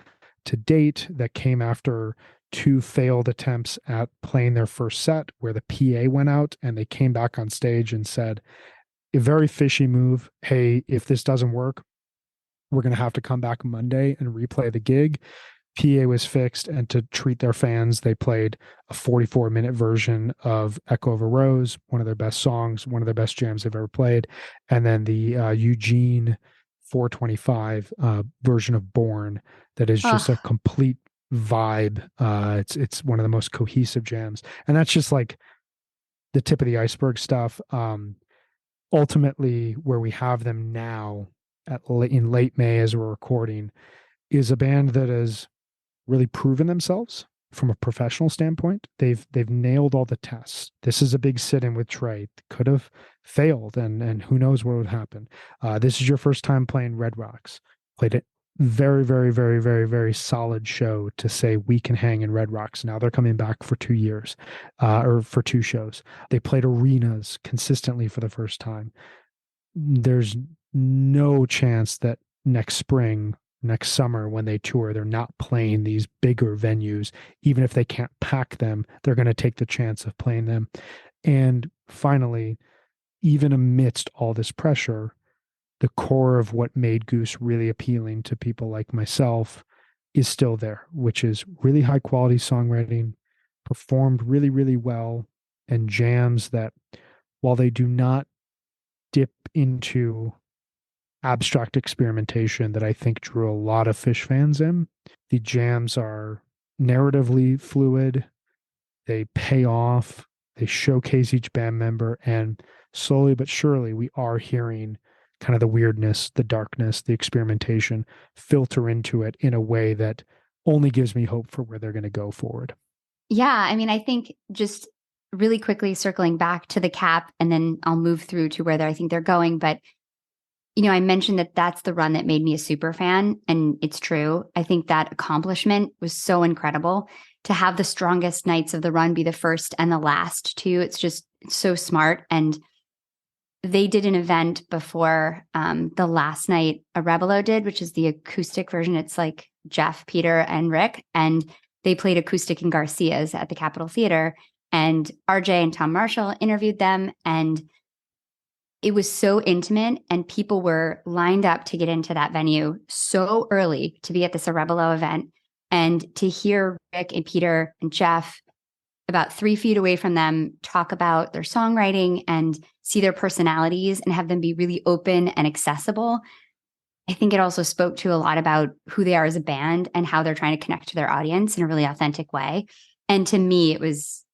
to date, that came after 2 failed attempts at playing their first set where the PA went out and they came back on stage and said, a very fishy move. Hey, if this doesn't work, we're going to have to come back Monday and replay the gig. PA was fixed, and to treat their fans, they played a 44-minute version of Echo of a Rose, one of their best songs, one of their best jams they've ever played. And then the Eugene 425 version of Borne, that is just a complete vibe. It's one of the most cohesive jams. And that's just like the tip of the iceberg stuff. Ultimately, where we have them now in late May as we're recording is a band that has really proven themselves from a professional standpoint. They've nailed all the tests. This is a big sit-in with Trey. Could have failed, and who knows what would happen. This is your first time playing Red Rocks. Played it very, very, very, very, very solid show to say we can hang in Red Rocks. Now they're coming back for 2 years, or for 2 shows. They played arenas consistently for the first time. There's no chance that next spring, next summer, when they tour, they're not playing these bigger venues. Even if they can't pack them, they're going to take the chance of playing them. And finally, even amidst all this pressure, the core of what made Goose really appealing to people like myself is still there, which is really high quality songwriting, performed really, really well, and jams that, while they do not dip into abstract experimentation that I think drew a lot of Phish fans in, the jams are narratively fluid, they pay off, they showcase each band member, and slowly but surely we are hearing kind of the weirdness, the darkness, the experimentation filter into it in a way that only gives me hope for where they're going to go forward. Yeah, I mean, I think just really quickly circling back to the cap, and then I'll move through to where I think they're going. But, you know, I mentioned that that's the run that made me a super fan, and it's true. I think that accomplishment was so incredible to have the strongest nights of the run be the first and the last too. It's just so smart. And they did an event before the last night Arevalo did, which is the acoustic version. It's like Jeff, Peter, and Rick, and they played acoustic in Garcia's at the Capitol Theater. And RJ and Tom Marshall interviewed them, and it was so intimate, and people were lined up to get into that venue so early to be at this Arevalo event. And to hear Rick and Peter and Jeff about 3 feet away from them talk about their songwriting and see their personalities and have them be really open and accessible, I think it also spoke to a lot about who they are as a band and how they're trying to connect to their audience in a really authentic way. And to me, it was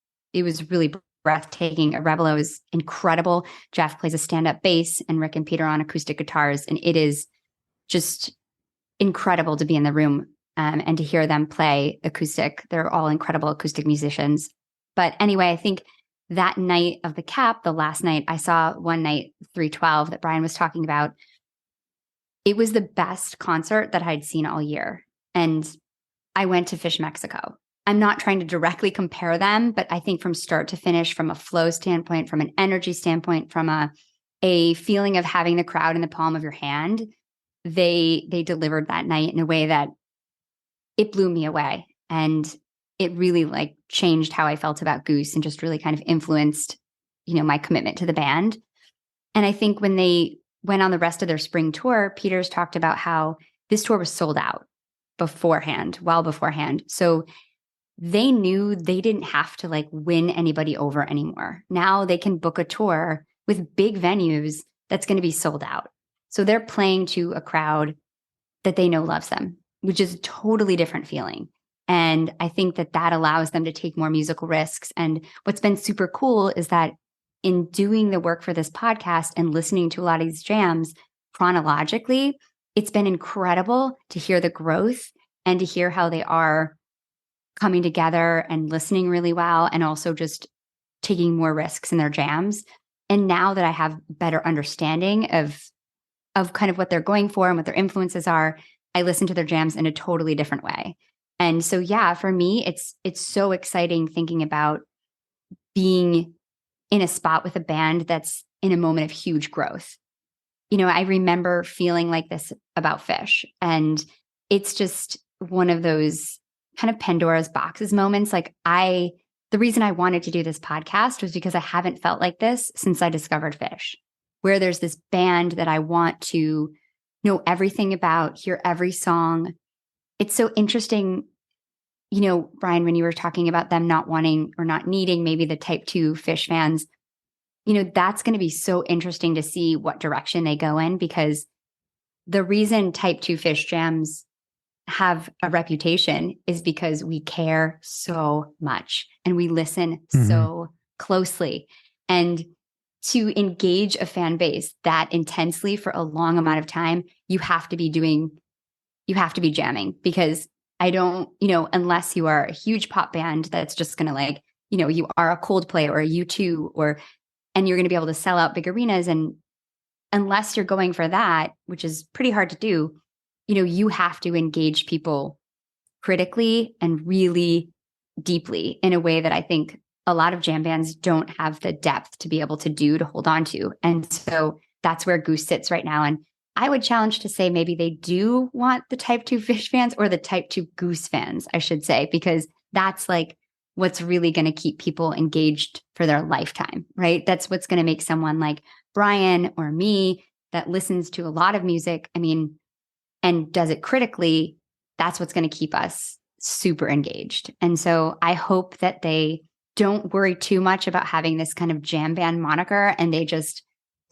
really breathtaking. Arevalo is incredible. Jeff plays a stand-up bass, and Rick and Peter on acoustic guitars. And it is just incredible to be in the room and to hear them play acoustic. They're all incredible acoustic musicians. But anyway, I think that night of the cap, the last night, I saw one night, 312, that Brian was talking about. It was the best concert that I'd seen all year. And I went to Phish Mexico. I'm not trying to directly compare them, but I think from start to finish, from a flow standpoint, from an energy standpoint, from a feeling of having the crowd in the palm of your hand, they delivered that night in a way that it blew me away. And it really like changed how I felt about Goose and just really kind of influenced, you know, my commitment to the band. And I think when they went on the rest of their spring tour, Peter's talked about how this tour was sold out beforehand, well beforehand. So they knew they didn't have to like win anybody over anymore. Now they can book a tour with big venues that's going to be sold out. So they're playing to a crowd that they know loves them, which is a totally different feeling. And I think that that allows them to take more musical risks. And what's been super cool is that in doing the work for this podcast and listening to a lot of these jams chronologically, it's been incredible to hear the growth and to hear how they are coming together and listening really well, and also just taking more risks in their jams. And now that I have better understanding of kind of what they're going for and what their influences are, I listen to their jams in a totally different way. And so, yeah, for me, it's so exciting thinking about being in a spot with a band that's in a moment of huge growth. I remember feeling like this about Phish. And it's just one of those kind of Pandora's boxes moments. Like the reason I wanted to do this podcast was because I haven't felt like this since I discovered Phish, where there's this band that I want to know everything about, hear every song. It's so interesting, Brian, when you were talking about them not wanting or not needing maybe the type 2 Phish fans, that's going to be so interesting to see what direction they go in, because the reason type 2 Phish jams have a reputation is because we care so much and we listen so closely. And to engage a fan base that intensely for a long amount of time, you have to be jamming, because I don't, unless you are a huge pop band that's just going to you are a Coldplay or a U2 and you're going to be able to sell out big arenas. And unless you're going for that, which is pretty hard to do, you have to engage people critically and really deeply in a way that I think a lot of jam bands don't have the depth to be able to hold on to. And so that's where Goose sits right now. And I would challenge to say maybe they do want the type 2 Phish fans, or the type 2 Goose fans, I should say, because that's like what's really going to keep people engaged for their lifetime, right? That's what's going to make someone like Brian or me that listens to a lot of music, and does it critically, that's what's going to keep us super engaged. And so I hope that they don't worry too much about having this kind of jam band moniker, and they just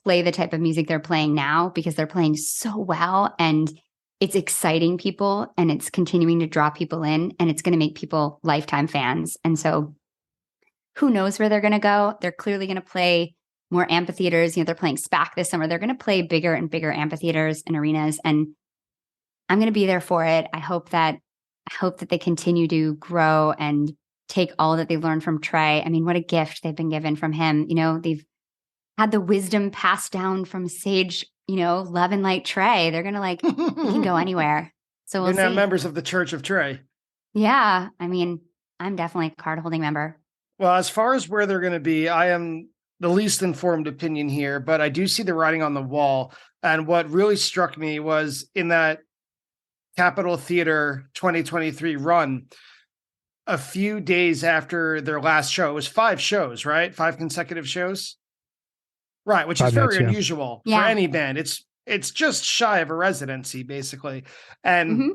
play the type of music they're playing now, because they're playing so well and it's exciting people and it's continuing to draw people in, and it's going to make people lifetime fans. And so who knows where they're going to go? They're clearly going to play more amphitheaters. They're playing SPAC this summer. They're going to play bigger and bigger amphitheaters and arenas, and I'm going to be there for it. I hope that they continue to grow and take all that they learned from Trey. What a gift they've been given from him. They've had the wisdom passed down from Sage, Love and Light Trey. They're going to you can go anywhere. So we'll You're now see. members of the Church of Trey. Yeah. I'm definitely a card holding member. Well, as far as where they're going to be, I am the least informed opinion here, but I do see the writing on the wall. And what really struck me was in that Capitol Theater 2023 run, a few days after their last show, it was 5 shows, right? 5 consecutive shows. Right, which is very unusual for any band. It's just shy of a residency, basically. And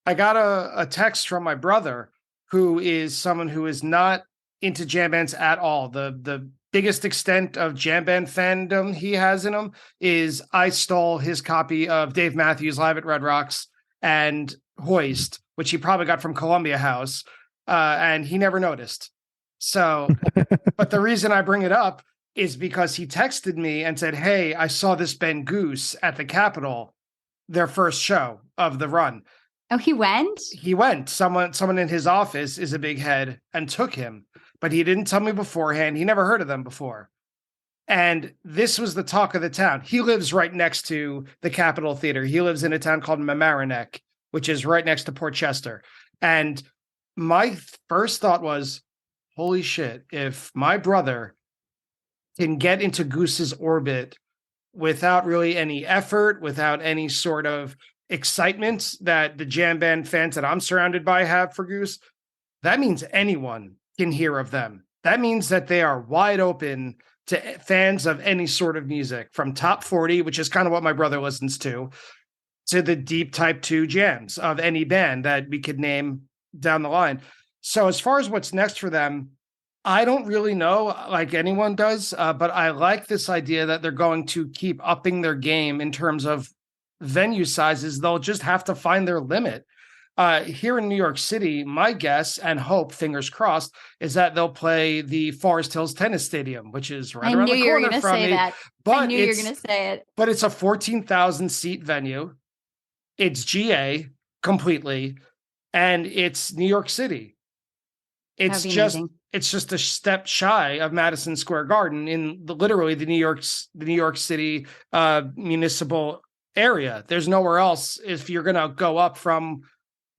I got a text from my brother, who is someone who is not into jam bands at all. The biggest extent of jam band fandom he has in him is I stole his copy of Dave Matthews Live at Red Rocks and Hoist, which he probably got from Columbia House, and he never noticed. So, but the reason I bring it up is because he texted me and said, "Hey, I saw this band Goose at the Capitol, their first show of the run." Oh, he went? He went. Someone in his office is a big head and took him, but he didn't tell me beforehand. He never heard of them before. And this was the talk of the town. He lives right next to the Capitol Theater. He lives in a town called Mamaroneck, which is right next to Port Chester. And my first thought was, holy shit, if my brother can get into Goose's orbit without really any effort, without any sort of excitement that the jam band fans that I'm surrounded by have for Goose, that means anyone can hear of them. That means that they are wide open to fans of any sort of music, from top 40, which is kind of what my brother listens to the deep type 2 jams of any band that we could name down the line. So as far as what's next for them, I don't really know, like anyone does, but I like this idea that they're going to keep upping their game in terms of venue sizes. They'll just have to find their limit. Here in New York City, my guess and hope, fingers crossed, is that they'll play the Forest Hills Tennis Stadium, which is right around the corner from me. But I knew you were going to say it. But it's a 14,000 seat venue. It's GA completely, and it's New York City. It's just a step shy of Madison Square Garden in literally the New York City municipal area. There's nowhere else. If you're going to go up from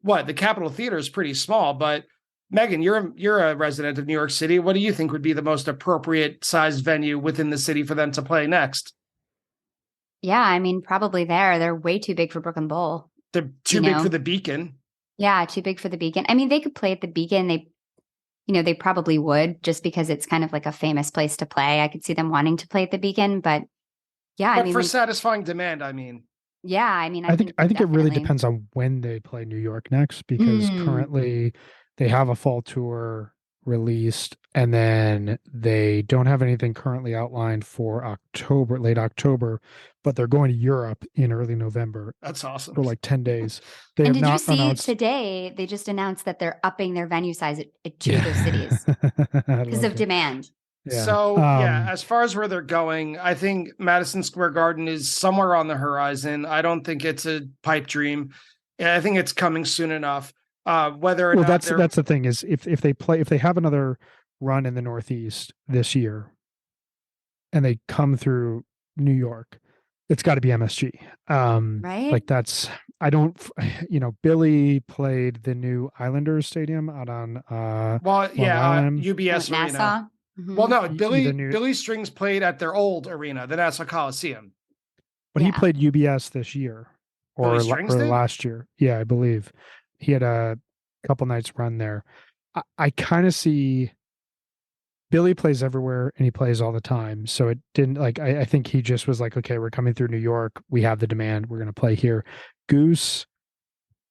the Capitol Theater is pretty small, but Megan, you're a resident of New York City. What do you think would be the most appropriate sized venue within the city for them to play next? Yeah, I mean, probably there. They're way too big for Brooklyn Bowl. They're too You big for know? the Beacon. Yeah, too big for the Beacon. I mean, they could play at the Beacon. They probably would just because it's kind of like a famous place to play. I could see them wanting to play at the Beacon, but yeah, I But mean, for satisfying demand, I mean. I think I think it really definitely. depends on when they play New York next, because Mm, currently they have a fall tour released, and then they don't have anything currently outlined for October, late October, but they're going to Europe in early November That's awesome. for like 10 days. They and have did you not see announced. today? They just announced that they're upping their venue size at two of those Yeah. cities I because love of it. demand. Yeah. So yeah, as far as where they're going, I think Madison Square Garden is somewhere on the horizon. I don't think it's a pipe dream. Yeah, I think it's coming soon enough. Whether or Well, not that's the thing is, if they have another run in the Northeast this year and they come through New York, it's got to be MSG. Right? Like that's, I don't, Billy played the new Islanders Stadium out on well, Long yeah, Island. UBS Arena. Nassau. Well, Mhm. no, The new, Billy Strings played at their old arena, the Nassau Coliseum. but he Yeah. played UBS this year Billy or Strings did? last year. Yeah, I believe he had a couple nights run there. I kind of see Billy plays everywhere and he plays all the time. So it didn't like, I think he just was like, okay, we're coming through New York. We have the demand. We're going to play here. Goose,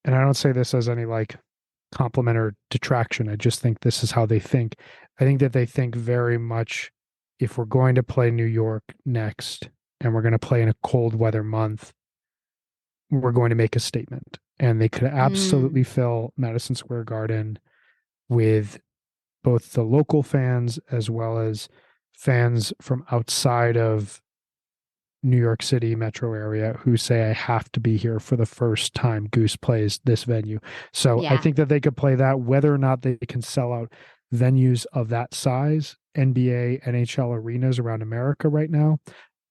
and I don't say this as any like compliment or detraction. I just think this is how they think. I think that they think very much, if we're going to play New York next and we're going to play in a cold weather month, we're going to make a statement. And they could absolutely fill Madison Square Garden with both the local fans as well as fans from outside of New York City metro area who say, I have to be here for the first time Goose plays this venue. So I Yeah. think that they could play that. Whether or not they can sell out venues of that size, NBA, NHL arenas around America right now,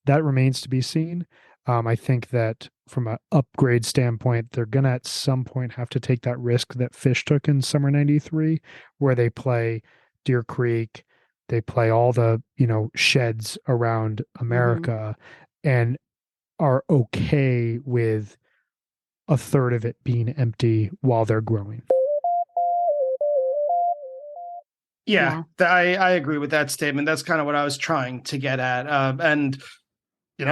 that remains to be seen. I think that from an upgrade standpoint, they're going to at some point have to take that risk that Phish took in summer 93, where they play Deer Creek, they play all the, sheds around America and are okay with a third of it being empty while they're growing. Yeah, I agree with that statement. That's kind of what I was trying to get at. And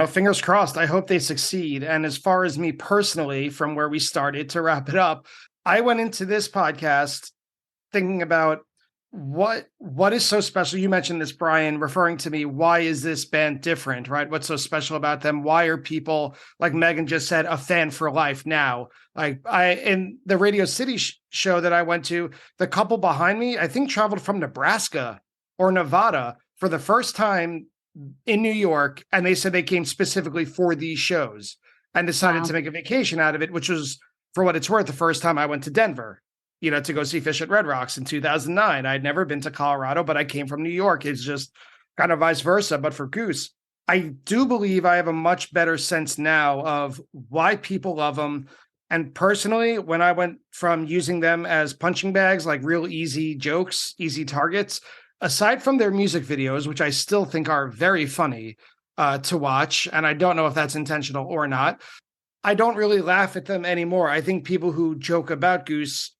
fingers crossed. I hope they succeed. And as far as me personally, from where we started to wrap it up, I went into this podcast thinking about what is so special. You mentioned this, Brian, referring to me. Why is this band different, right? What's so special about them? Why are people, like Megan just said, a fan for life now? Like in the Radio City show that I went to, the couple behind me, I think traveled from Nebraska or Nevada for the first time in New York. And they said they came specifically for these shows and decided Wow. to make a vacation out of it, which was, for what it's worth, the first time I went to Denver, to go see Phish at Red Rocks in 2009. I'd never been to Colorado, but I came from New York. It's just kind of vice versa. But for Goose, I do believe I have a much better sense now of why people love them. And personally, when I went from using them as punching bags, like real easy jokes, easy targets, aside from their music videos, which I still think are very funny to watch, and I don't know if that's intentional or not, I don't really laugh at them anymore. I think people who joke about Goose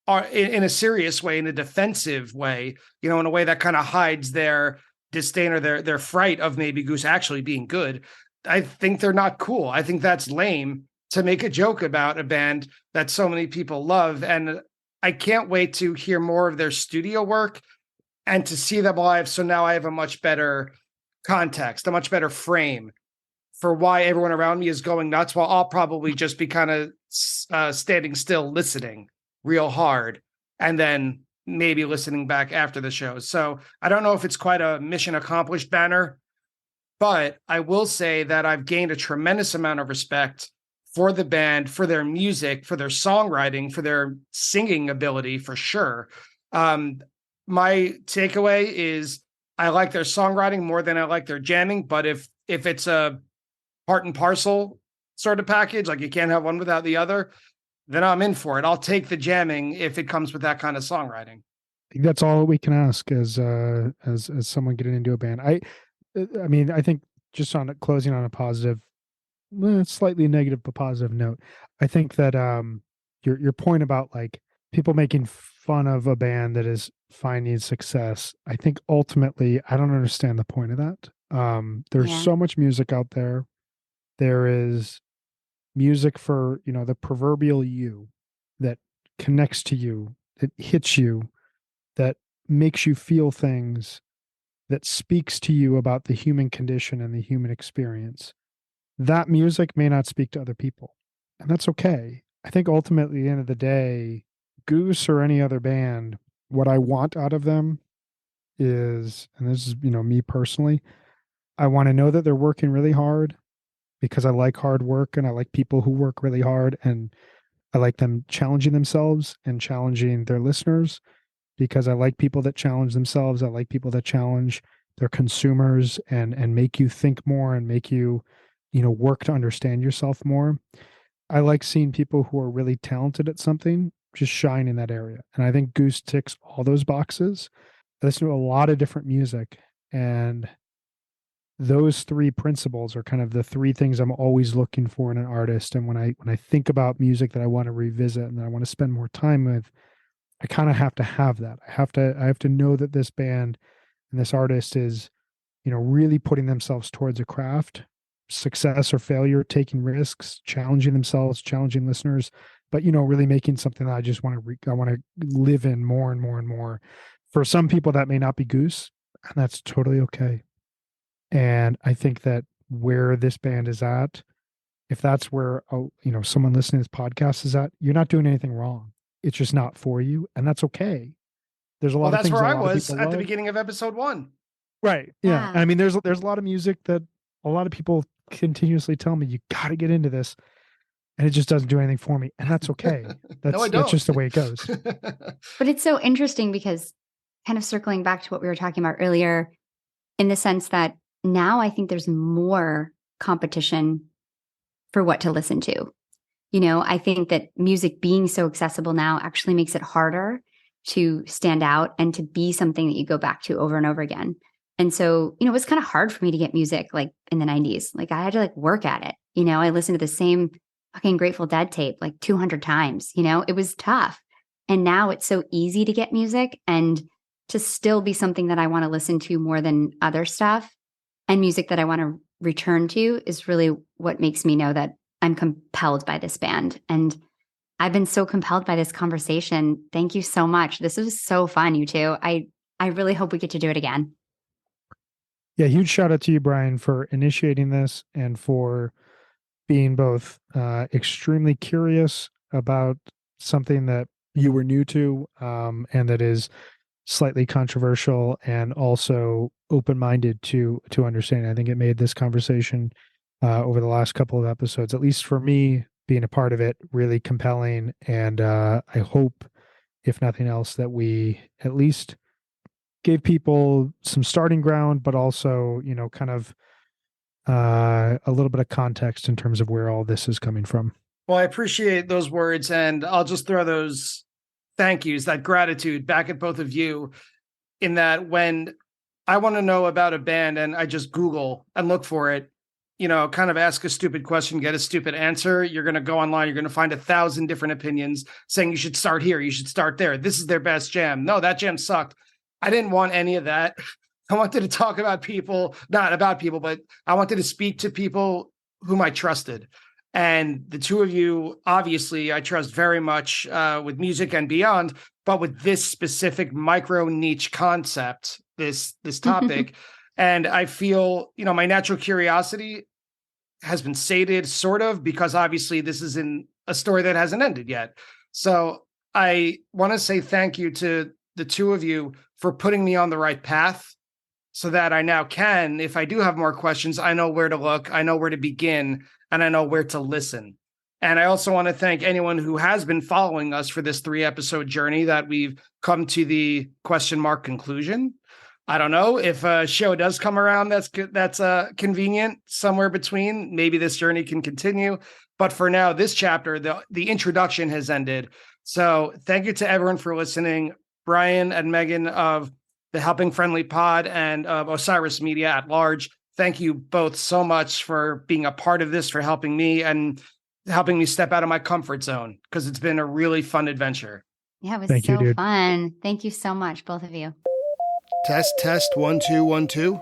are in a serious way, in a defensive way, in a way that kind of hides their disdain or their fright of maybe Goose actually being good. I think they're not cool. I think that's lame to make a joke about a band that so many people love. And I can't wait to hear more of their studio work and to see them live. So now I have a much better context, a much better frame for why everyone around me is going nuts, while I'll probably just be kind of standing still, listening real hard, and then maybe listening back after the show. So I don't know if it's quite a mission accomplished banner, but I will say that I've gained a tremendous amount of respect for the band, for their music, for their songwriting, for their singing ability, for sure. My takeaway is I like their songwriting more than I like their jamming, but if it's a part and parcel sort of package, like you can't have one without the other, then I'm in for it. I'll take the jamming if it comes with that kind of songwriting. I think that's all we can ask as someone getting into a band. I mean, I think just on closing on a positive, slightly negative but positive note. I think that your point about like people making fun of a band that is finding success, I think ultimately I don't understand the point of that. There's Yeah. so much music out there. There is music for, the proverbial you that connects to you, that hits you, that makes you feel things, that speaks to you about the human condition and the human experience. That music may not speak to other people, and that's okay. I think ultimately, at the end of the day, Goose or any other band, what I want out of them is, and this is, me personally, I want to know that they're working really hard because I like hard work and I like people who work really hard, and I like them challenging themselves and challenging their listeners because I like people that challenge themselves. I like people that challenge their consumers and make you think more and make you, work to understand yourself more. I like seeing people who are really talented at something just shine in that area. And I think Goose ticks all those boxes. I listen to a lot of different music, and those three principles are kind of the three things I'm always looking for in an artist. And when I think about music that I want to revisit and that I want to spend more time with, I kind of have to have that. I have to know that this band and this artist is, really putting themselves towards a craft, success or failure, taking risks, challenging themselves, challenging listeners, but really making something that I just want to I want to live in more and more and more. For some people that may not be Goose, and that's totally okay. And I think that where this band is at, if that's where someone listening to this podcast is at, you're not doing anything wrong. It's just not for you, and that's okay. There's a Well, lot of that's things where that a I lot of was people at the love. beginning of episode 1. Right. Yeah. Yeah. And I mean, there's a lot of music that a lot of people continuously tell me you got to get into this, and it just doesn't do anything for me, and that's okay. No, I That's don't. just the way it goes. But it's so interesting because kind of circling back to what we were talking about earlier, in the sense that now I think there's more competition for what to listen to. I think that music being so accessible now actually makes it harder to stand out and to be something that you go back to over and over again. And so, it was kind of hard for me to get music like in the 90s. Like I had to like work at it. I listened to the same fucking Grateful Dead tape like 200 times. It was tough. And now it's so easy to get music and to still be something that I want to listen to more than other stuff, and music that I want to return to is really what makes me know that I'm compelled by this band. And I've been so compelled by this conversation. Thank you so much. This was so fun, you two. I really hope we get to do it again. Yeah, huge shout out to you, Brian, for initiating this and for being both extremely curious about something that you were new to, and that is slightly controversial, and also open-minded to understanding. I think it made this conversation over the last couple of episodes, at least for me, being a part of it, really compelling. And I hope, if nothing else, that we at least gave people some starting ground, but also, kind of a little bit of context in terms of where all this is coming from. Well, I appreciate those words, and I'll just throw those thank yous, that gratitude back at both of you, in that when I want to know about a band and I just Google and look for it, kind of ask a stupid question, get a stupid answer. You're going to go online. You're going to find 1,000 different opinions saying you should start here. You should start there. This is their best jam. No, that jam sucked. I didn't want any of that. I wanted to talk about people, not about people, but I wanted to speak to people whom I trusted. And the two of you, obviously, I trust very much with music and beyond, but with this specific micro niche concept, this topic. And I feel, my natural curiosity has been sated, sort of, because obviously this is in a story that hasn't ended yet. So I want to say thank you to the two of you for putting me on the right path, so that I now can, if I do have more questions, I know where to look, I know where to begin, and I know where to listen. And I also want to thank anyone who has been following us for this 3-episode journey that we've come to the question mark conclusion. I don't know if a show does come around that's convenient somewhere between. Maybe this journey can continue. But for now, this chapter, the introduction has ended. So thank you to everyone for listening. Brian and Megan of the Helping Friendly Pod and of Osiris Media at large, thank you both so much for being a part of this, for helping me and helping me step out of my comfort zone, because it's been a really fun adventure. Yeah, it was Thank you, so dude. fun. Thank you so much, both of you. Test, 1 2 1 2.